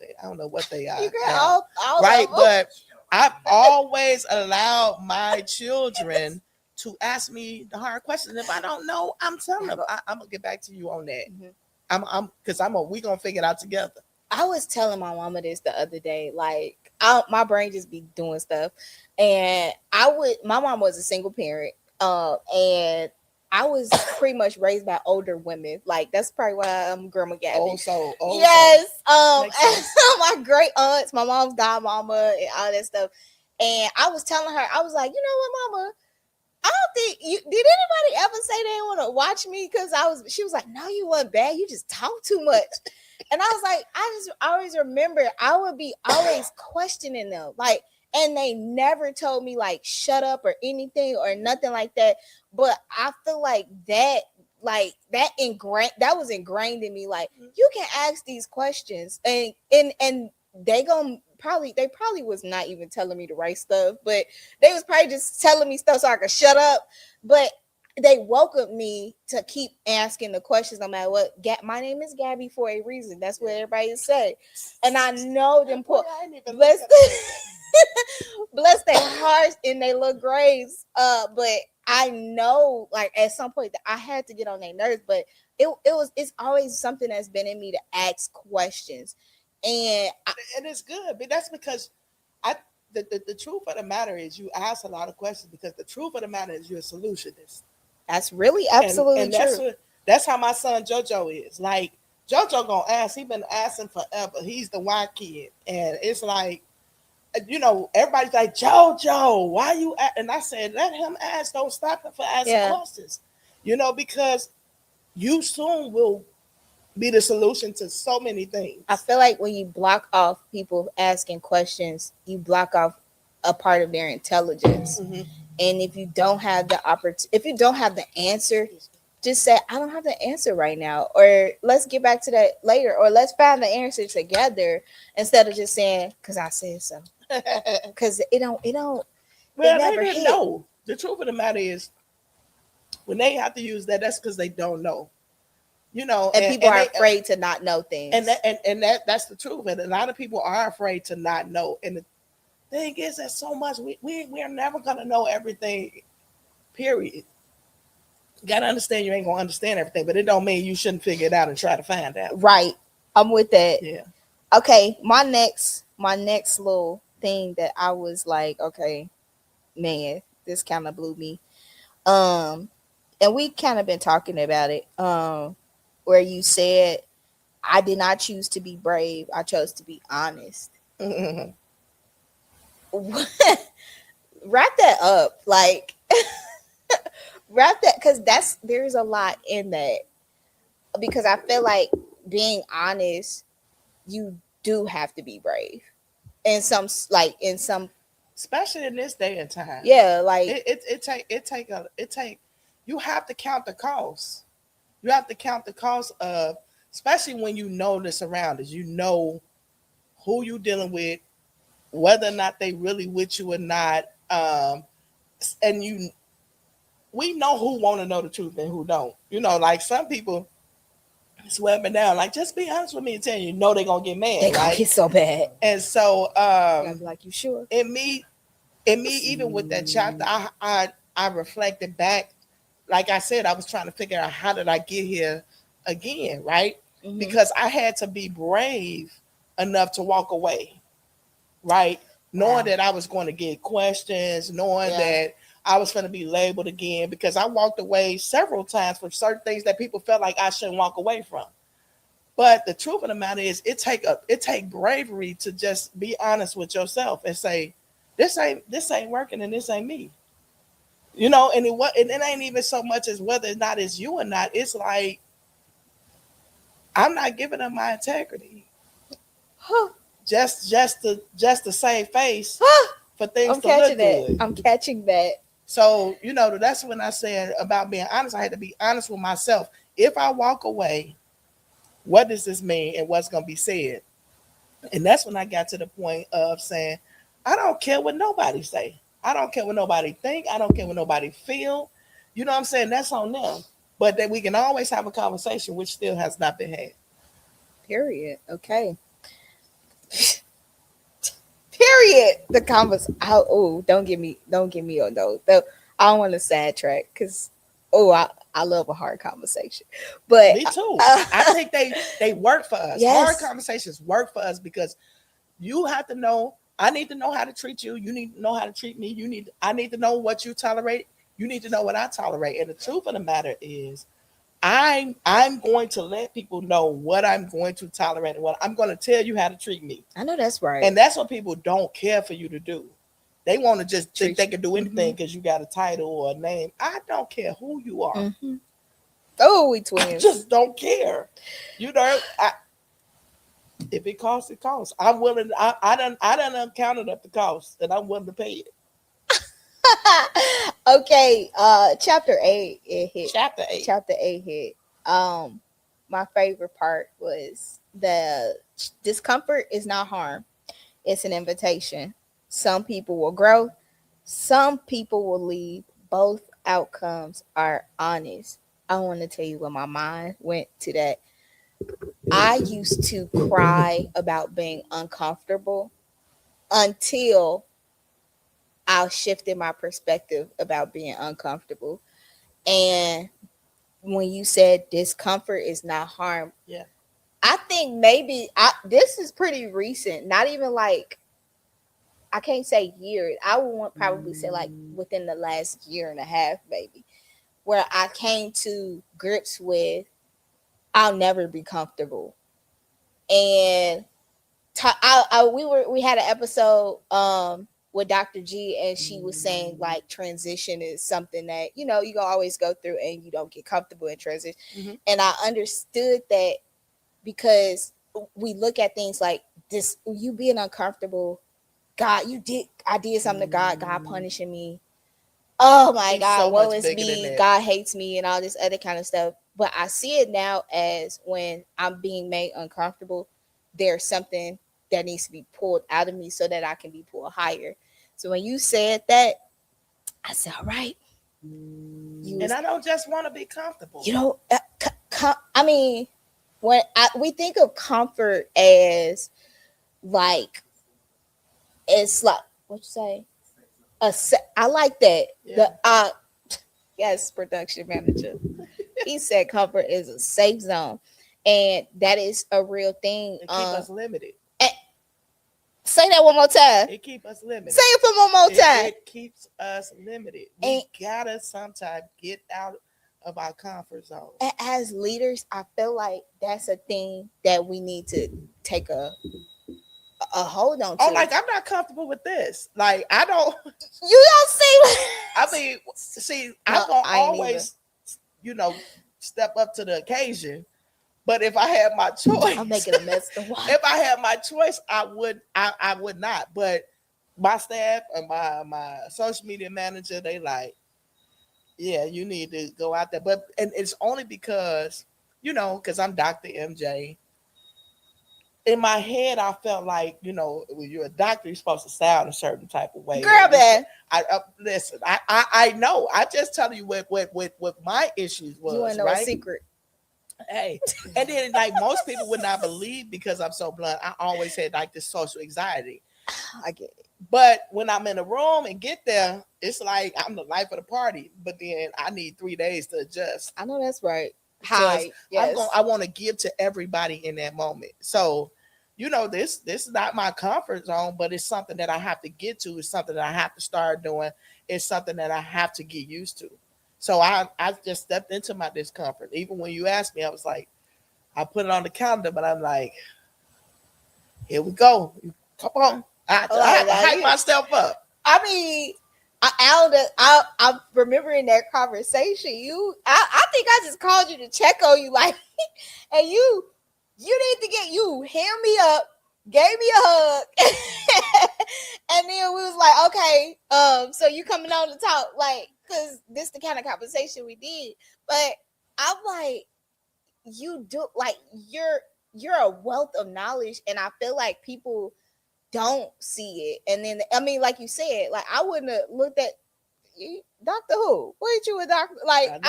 they are. You got all right, but I've always allowed my children to ask me the hard questions. If I don't know, I'm telling them. I'm gonna get back to you on that. Mm-hmm. We gonna figure it out together. I was telling my mama this the other day, like, my brain just be doing stuff, and my mom was a single parent, and I was pretty much raised by older women. Like, that's probably why I'm Grandma Gabby. Yes. My great aunts, my mom's godmama, and all that stuff. And I was telling her, I was like, you know what, Mama? I don't think did anybody ever say they didn't want to watch me? Because she was like, no, you weren't bad. You just talk too much. And I was like, I always remember I would be always questioning them. Like, and they never told me, like, shut up or anything or nothing like that. But I feel like that was ingrained in me. Like, you can ask these questions, and they probably was not even telling me the right stuff, but they was probably just telling me stuff so I could shut up. But they welcomed me to keep asking the questions no matter what. My name is Gabby for a reason. That's what everybody say. And I know them. bless their hearts and their little graves. But I know, like at some point, that I had to get on their nerves. But it's always something that's been in me to ask questions, and it's good, but that's because I the truth of the matter is you ask a lot of questions because the truth of the matter is you're a solutionist. that's really absolutely and true. that's how my son JoJo is. Like JoJo gonna ask. He been asking forever. He's the why kid, and it's like, everybody's like, JoJo, why you? And I said, let him ask. Don't stop him for asking questions. Because you soon will be the solution to so many things. I feel like when you block off people asking questions, you block off a part of their intelligence. Mm-hmm. And if you don't have the if you don't have the answer, just say, I don't have the answer right now, or let's get back to that later, or let's find the answer together, instead of just saying, because I said so. Because it don't Well, they never didn't know. The truth of the matter is, when they have to use that, that's because they don't know. And people are afraid to not know things. And that's the truth. And a lot of people are afraid to not know. And the thing is that so much we are never gonna know everything. Period. You gotta understand you ain't gonna understand everything, but it don't mean you shouldn't figure it out and try to find out. Right. I'm with that. Yeah. Okay. My next little thing that I was like, okay, man, this kind of blew me. And we kind of been talking about it. Where you said, I did not choose to be brave. I chose to be honest. Mm-hmm. Wrap that up. Like, wrap that, because there's a lot in that. Because I feel like being honest, you do have to be brave. In some, especially in this day and time. Yeah, like you have to count the cost. You have to count the cost of, especially when you know the surroundings, you know who you dealing with, whether or not they really with you or not. And we know who want to know the truth and who don't. Like some people swear me down, like, just be honest with me and tell you, they're gonna get mad. They gonna get so bad. And so like, you sure? In me, even with that chapter, I reflected back. Like I said, I was trying to figure out, how did I get here again, right? Mm-hmm. Because I had to be brave enough to walk away, right? Knowing that I was going to get questions, knowing that I was going to be labeled again, because I walked away several times from certain things that people felt like I shouldn't walk away from. But the truth of the matter is, it take bravery to just be honest with yourself and say, this ain't working and this ain't me. And it ain't even so much as whether or not it's you or not. It's like, I'm not giving up my integrity. Just to save face for things to look good. I'm catching that. So, that's when I said about being honest. I had to be honest with myself. If I walk away, what does this mean and what's going to be said? And that's when I got to the point of saying, I don't care what nobody say. I don't care what nobody think. I don't care what nobody feel. You know what I'm saying? That's on them. But that we can always have a conversation, which still has not been had. Period. Okay. Period. The conversation. Oh, don't get me on those. I don't want to sidetrack, because I love a hard conversation. But me too. I think they work for us. Yes. Hard conversations work for us, because you have to know. I need to know how to treat you. You need to know how to treat me. I need to know what you tolerate. You need to know what I tolerate. And the truth of the matter is, I'm going to let people know what I'm going to tolerate and what I'm going to tell you how to treat me. I know that's right. And that's what people don't care for you to do. They want to just think they can do anything because you got a title or a name. I don't care who you are. Mm-hmm. Oh, we twins. I just don't care. If it costs, it costs. I'm willing. I done counted up the cost, and I'm willing to pay it. Okay, chapter 8, it hit. Chapter 8 hit. My favorite part was the discomfort is not harm. It's an invitation. Some people will grow. Some people will leave. Both outcomes are honest. I want to tell you where my mind went to that. I used to cry about being uncomfortable until I shifted my perspective about being uncomfortable. And when you said discomfort is not harm, Yeah. I think maybe this is pretty recent. Not even like, I can't say years. I would want probably say like within the last year and a half, maybe, where I came to grips with I'll never be comfortable. And we had an episode with Dr. G, and she was saying like transition is something that you gonna always go through, and you don't get comfortable in transition. Mm-hmm. And I understood that because we look at things like this: you being uncomfortable, God, I did something to God, God punishing me. Oh my He's God, so woe much is bigger than me, that. God hates me, and all this other kind of stuff. But I see it now as when I'm being made uncomfortable, there's something that needs to be pulled out of me so that I can be pulled higher. So when you said that, I said, all right. And I don't just want to be comfortable. I mean, when we think of comfort as like, it's like, what you say? I like that. Yeah. Yes, production manager. He said comfort is a safe zone, and that is a real thing. It keep us limited. Say that one more time. It keep us limited. Say it for one more time. It keeps us limited. We gotta sometimes get out of our comfort zone. And as leaders, I feel like that's a thing that we need to take a hold on to. Oh, like I'm not comfortable with this. Like I don't. You don't see. I mean, see, I'm gonna always, step up to the occasion. But if I had my choice, I'm making a mess. If I had my choice, I would not. But my staff and my social media manager, they like, yeah, you need to go out there. And it's only because, because I'm Dr. MJ. In my head, I felt like, when you're a doctor, you're supposed to sound a certain type of way. Girl, man. Listen, I know. I just tell you what my issues was. You want to know right? a secret? Hey, and then like most people would not believe because I'm so blunt. I always had like this social anxiety. I get it. But when I'm in a room and get there, it's like I'm the life of the party. But then I need 3 days to adjust. I know that's right. Hi, yes. I want to give to everybody in that moment. So, this is not my comfort zone, but it's something that I have to get to. It's something that I have to start doing. It's something that I have to get used to. So I just stepped into my discomfort. Even when you asked me, I was like, I put it on the calendar, but I'm like, here we go. Come on. I have to hype myself up. I mean, I'm remembering that conversation. I think I just called you to check on you, like, and you need to hand me up, gave me a hug, and then we was like, okay, so you coming on to talk, like, because this is the kind of conversation we did. But I'm like, you do, like, you're a wealth of knowledge, and I feel like people don't see it. And then, I mean, like you said, like, I wouldn't have looked at you, Doctor Who. What ain't you a doctor? Like,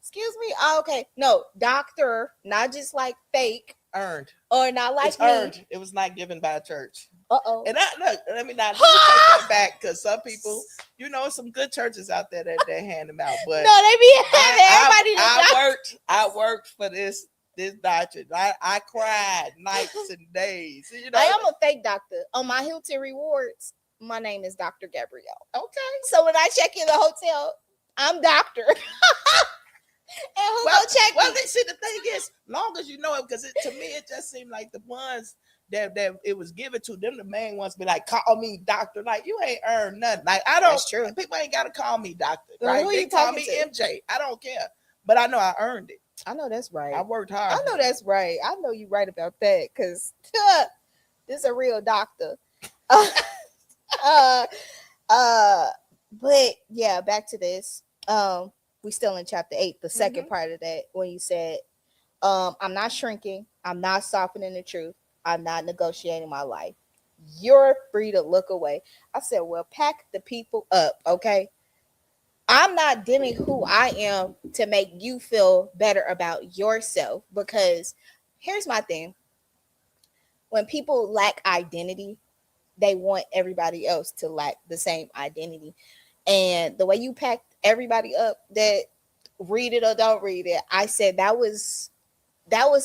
excuse me. Oh, okay, no, doctor, not just like fake, earned, or not like it's me. Earned. It was not given by a church. Uh-oh. And let me take that back, because some people, some good churches out there that they hand them out. But no, they be having everybody. I worked for this doctor. I cried nights and days. I am a fake doctor. On my Hilton rewards, my name is Dr. Gabrielle. Okay. So when I check in the hotel, I'm doctor. And who gonna check me? See, the thing is, long as you know it, because to me, it just seemed like the ones that it was given to them, the main ones be like, call me doctor. Like, you ain't earned nothing. Like, I don't. That's true. People ain't got to call me doctor. Well, right? Who they you call me to? MJ. I don't care. But I know I earned it. I know that's right. I worked hard. I know that's right. I know you're right about that, because this is a real doctor. But yeah, back to this. We still in chapter 8, the second part of that, when you said, I'm not shrinking, I'm not softening the truth, I'm not negotiating my life. You're free to look away. I said, well, pack the people up, okay? I'm not dimming who I am to make you feel better about yourself, because here's my thing. When people lack identity, they want everybody else to lack the same identity. And the way you packed everybody up, that read it or don't read it, I said that was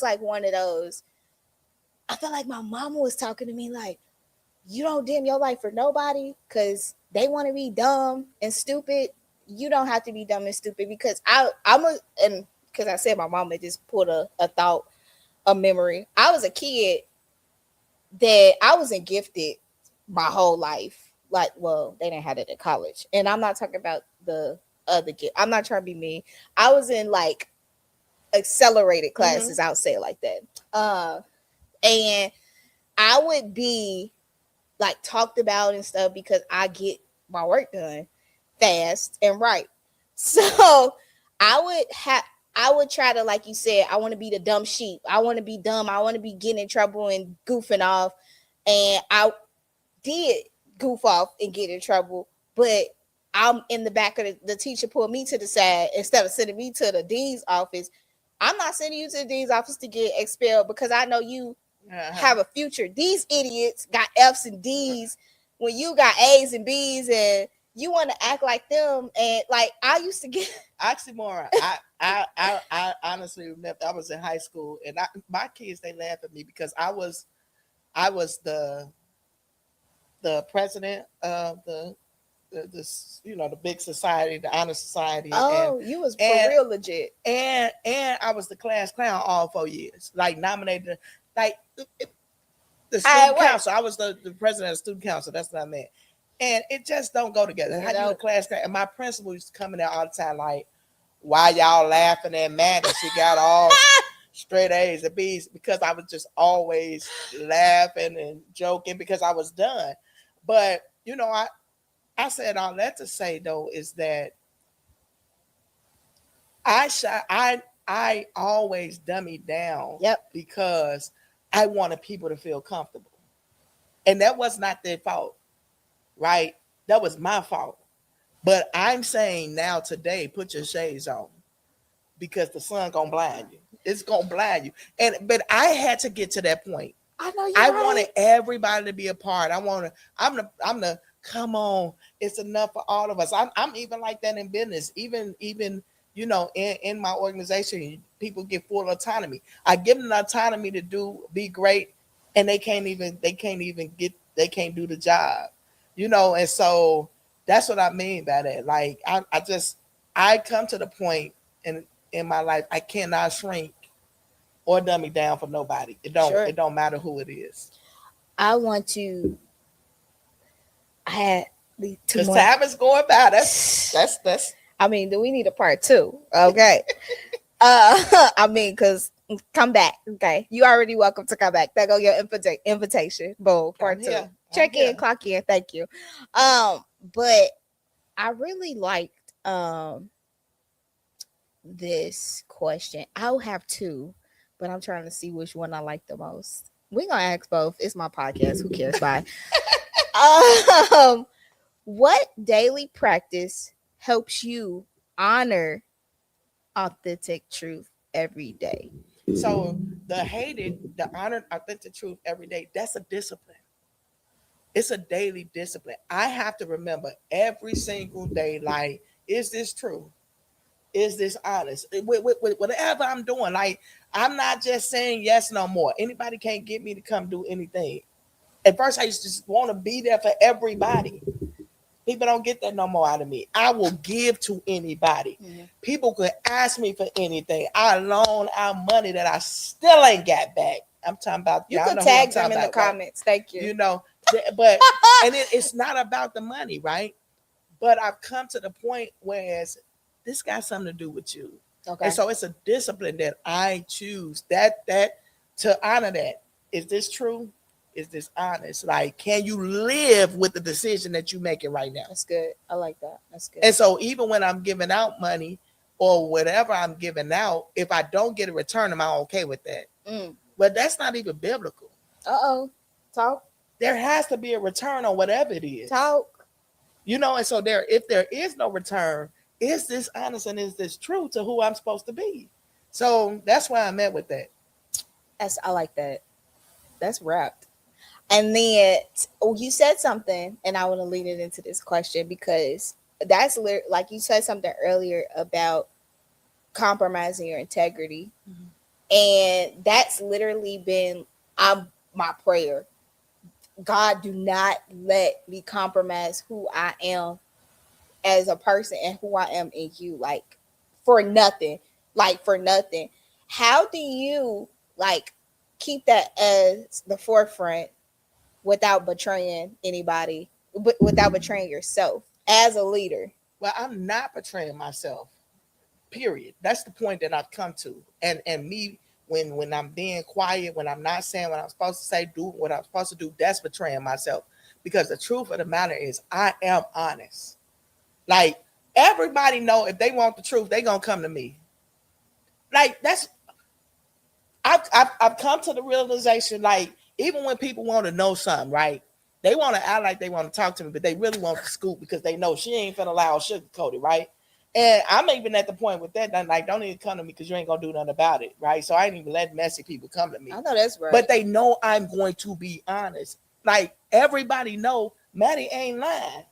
like one of those. I felt like my mama was talking to me like, you don't dim your life for nobody because they want to be dumb and stupid. You don't have to be dumb and stupid because and because I said my mama just pulled a thought, a memory. I was a kid that I wasn't gifted my whole life. Like, well, they didn't have it in college. And I'm not talking about the other gift. I'm not trying to be mean. I was in like accelerated classes, I'll say it like that. And I would be like talked about and stuff because I get my work done fast and right. So I would try to, like you said, I want to be the dumb sheep. I want to be dumb. I want to be getting in trouble and goofing off. And I did goof off and get in trouble, but I'm in the back of the teacher pulled me to the side instead of sending me to the dean's office. I'm not sending you to the dean's office to get expelled because I know you have a future. These idiots got F's and D's when you got A's and B's, and you want to act like them. And like I used to get oxymoron. I honestly remember I was in high school, and my kids, they laugh at me because I was the president of the the big society, the honor society. Oh, you was for real legit. And I was the class clown all 4 years, like nominated, like the student council. I was the president of the student council. That's what I meant. And it just don't go together. How you the class clown? And my principal used to come in there all the time, like, why y'all laughing at Mattie? She got all straight A's and B's, because I was just always laughing and joking because I was done. But I said all that to say though is that I always dummy down. Yep. Because I wanted people to feel comfortable. And that was not their fault, right? That was my fault. But I'm saying now today, put your shades on, because the sun gonna blind you. It's gonna blind you. But I had to get to that point. I know I wanted everybody to be a part. I'm the come on, it's enough for all of us. I'm even like that in business. Even in my organization, people get full autonomy. I give them the autonomy to be great, and they can't do the job. And so that's what I mean by that. Like I come to the point in my life, I cannot shrink or dummy down for nobody. It don't matter who it is. I had the two Because more. time is going by. That's. I mean, do we need a part 2? Okay. I mean, because come back. Okay, you already welcome to come back. There go your invitation. Boom. Part 2. Check in, clock in. Thank you. But I really liked this question. I'll have 2, but I'm trying to see which one I like the most. We're gonna ask both. It's my podcast. Who cares? Bye. What daily practice helps you honor authentic truth every day? So the honored authentic truth every day, that's a discipline. It's a daily discipline. I have to remember every single day, like, is this true? Is this honest? With whatever I'm doing, like, I'm not just saying yes no more. Anybody can't get me to come do anything. At first, I used to just want to be there for everybody. People don't get that no more out of me. I will give to anybody. Mm-hmm. People could ask me for anything. I loan out money that I still ain't got back. I'm talking about. You can tag them in the comments. Thank you. But and it's not about the money, right? But I've come to the point where this got something to do with you. Okay. And so it's a discipline that I choose that to honor that. Is this true? Is this honest? Like, can you live with the decision that you're making right now? That's good. I like that. That's good. And so even when I'm giving out money or whatever I'm giving out, if I don't get a return, am I okay with that? But that's not even biblical. Talk. There has to be a return on whatever it is. Talk. And so if there is no return, is this honest and is this true to who I'm supposed to be? So that's why I'm at with that. I like that. That's wrapped. And then you said something, and I want to lead it into this question because that's like you said something earlier about compromising your integrity. Mhm. And that's literally been my prayer. God, do not let me compromise who I am as a person and who I am in you, like for nothing. Like for nothing. How do you like keep that as the forefront without betraying anybody, without betraying yourself as a leader? Well, I'm not betraying myself. Period. That's the point that I've come to. And me, when I'm being quiet, when I'm not saying what I'm supposed to say, do what I'm supposed to do, that's betraying myself. Because the truth of the matter is, I am honest. Like, everybody know if they want the truth, they gonna come to me. Like, that's I've come to the realization, like, even when people want to know something, right? They want to act like they want to talk to me, but they really want the scoop because they know she ain't finna allow sugarcoat it, right? And I'm even at the point with that, like, don't even come to me because you ain't gonna do nothing about it, right? So I ain't even let messy people come to me. I know that's right. But they know I'm going to be honest. Like, everybody know Mattie ain't lying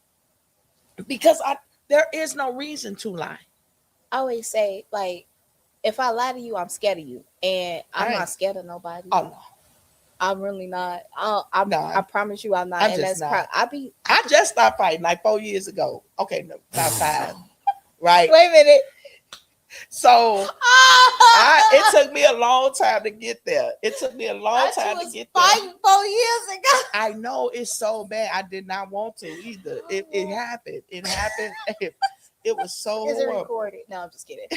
because there is no reason to lie. I always say, like, if I lie to you, I'm scared of you, and I'm not scared of nobody. Oh no, I'm really not. No. I promise you, I'm not. I'm and just that's not. I I just stopped fighting like 4 years ago. Okay, no, about 5. Right. Wait a minute. So it took me a long time to get there. It took me a long time to get there. Fighting 4 years ago. I know it's so bad. I did not want to either. It happened. It happened. It was so. Is it recorded? No, I'm just kidding.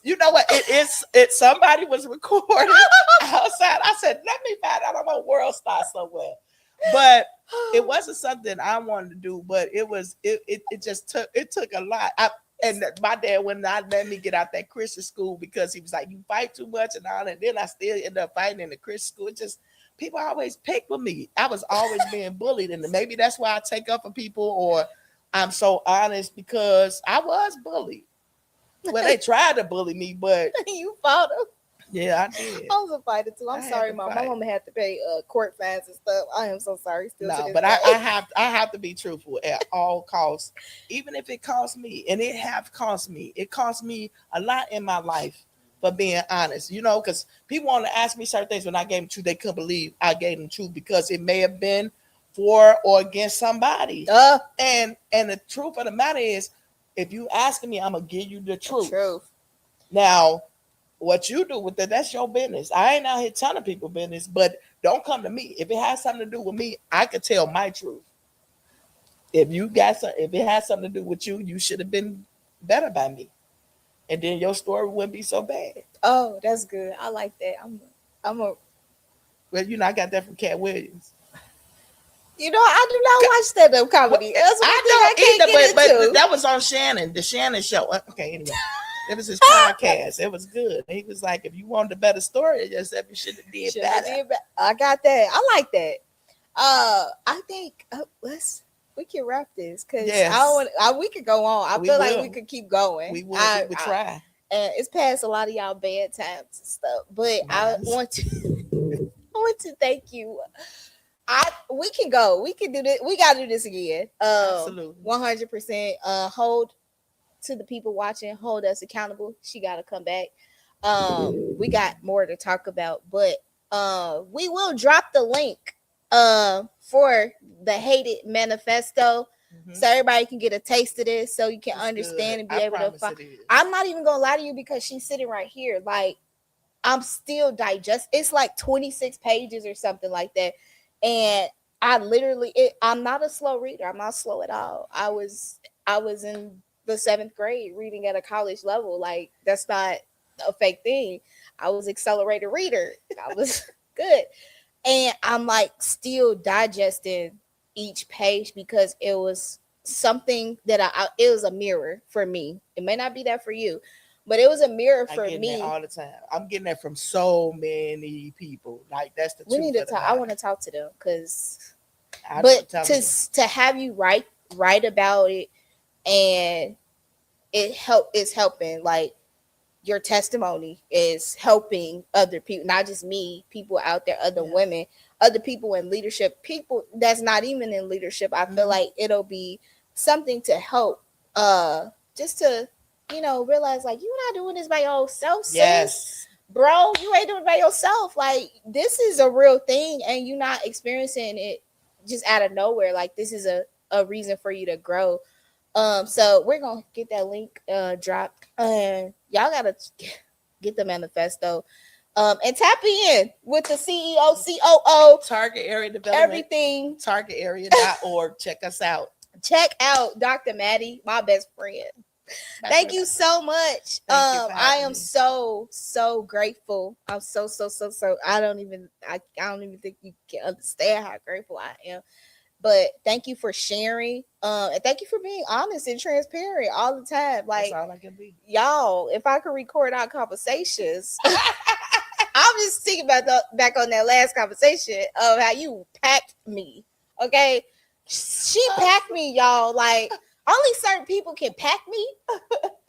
You know what? It is. It somebody was recording outside. I said, "Let me find out. I'm a world star somewhere." But it wasn't something I wanted to do. But it was. It just took. It took a lot. And my dad would not let me get out that Christian school because he was like, "You fight too much and all." And then I still ended up fighting in the Christian school. It just people always pick with me. I was always being bullied, and maybe that's why I take up for people, or I'm so honest because I was bullied. Well, they tried to bully me, but you fought them. Yeah, I did. I was a fighter too. I'm sorry, Mom. My mom had to pay court fines and stuff. I am so sorry. Still, no, but I have to be truthful at all costs, even if it costs me, and it have cost me. It cost me a lot in my life for being honest. You know, because people want to ask me certain things when I gave them truth, they couldn't believe I gave them truth because it may have been for or against somebody. And the truth of the matter is, if you asking me, I'm gonna give you the truth. Now, what you do with that, that's your business. I ain't out here telling people business, but don't come to me. If it has something to do with me, I could tell my truth. If it has something to do with you, you should have been better by me. And then your story wouldn't be so bad. Oh, that's good. I like that. Well, I got that from Cat Williams. You know, I do not watch stand-up comedy. That's I don't either, but that was on Shannon, the Shannon show. Okay, anyway. It was his podcast. It was good. He was like, if you wanted a better story, just you should have did better. I got that. I like that. I think we can wrap this because we could go on. I feel like we could keep going. We would try. And it's past a lot of y'all bad times and stuff. But I want to thank you. We can go. We can do this. We gotta do this again. Absolutely. 100%. Hold to the people watching, hold us accountable. She got to come back. We got more to talk about, but we will drop the link for the H.A.T.E.D Manifesto, so everybody can get a taste of this, so you can understand and be able to find. I'm not even gonna lie to you because she's sitting right here. Like, I'm still it's like 26 pages or something like that, and I'm not a slow reader. I'm not slow at all. I was in the 7th grade reading at a college level. Like, that's not a fake thing. I was accelerated reader. I was good. And I'm like still digesting each page because it was something that it was a mirror for me. It may not be that for you, but it was a mirror for me. That all the time. I'm getting that from so many people. Like, that's the truth. We need to talk. I want to talk to them to have you write about it, and it's helping. Like, your testimony is helping other people, not just me, people out there, other women. other people in leadership, people that's not even in leadership. I feel like it'll be something to help just to, you know, realize like you're not doing this by yourself, sis. Yes. Bro, you ain't doing it by yourself. Like this is a real thing and you're not experiencing it just out of nowhere. Like this is a reason for you to grow. So we're gonna get that link dropped and y'all gotta get the manifesto. And tap in with the CEO, COO, Target Area Development, everything. TargetArea.org. Check us out. Check out Dr. Mattie, my best friend. Thank you so much. I am so grateful. I'm so I don't even think you can understand how grateful I am. But thank you for sharing. And thank you for being honest and transparent all the time. Like, that's all I can be. Y'all, if I could record our conversations, I'm just thinking about back on that last conversation of how you packed me. Okay. She packed me, y'all. Like, only certain people can pack me.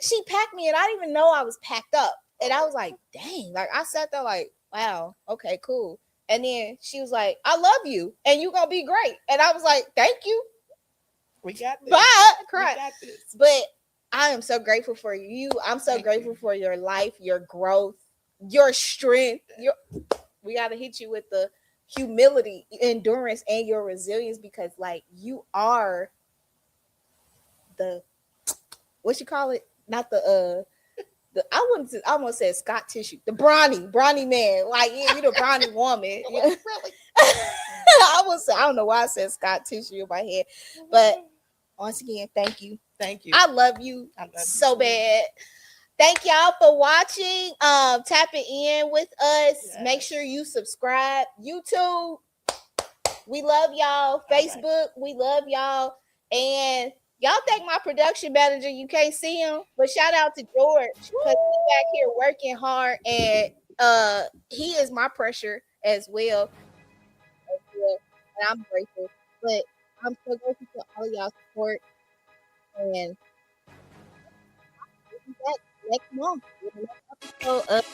She packed me and I didn't even know I was packed up. And I was like, dang. Like, I sat there like, wow, okay, cool. And then she was like, I love you and you're going to be great. And I was like, thank you. We got this. Bye. Cry. We got this. But I am so grateful for you. I'm so grateful for your life, your growth, your strength. We got to hit you with the humility, endurance, and your resilience because, like, you are the, what you call it? Not the I almost said Scott tissue. The brawny man. Like, you the brawny woman. Really? I don't know why I said Scott tissue in my head. But once again, thank you. Thank you. I love you so bad. Thank y'all for watching. Tapping in with us. Yes. Make sure you subscribe. YouTube, we love y'all. Facebook, we love y'all. And y'all thank my production manager. You can't see him, but shout out to George because he's back here working hard, and he is my pressure as well. And I'm grateful. But I'm so grateful for all of y'all support. And we'll be back next month with another episode of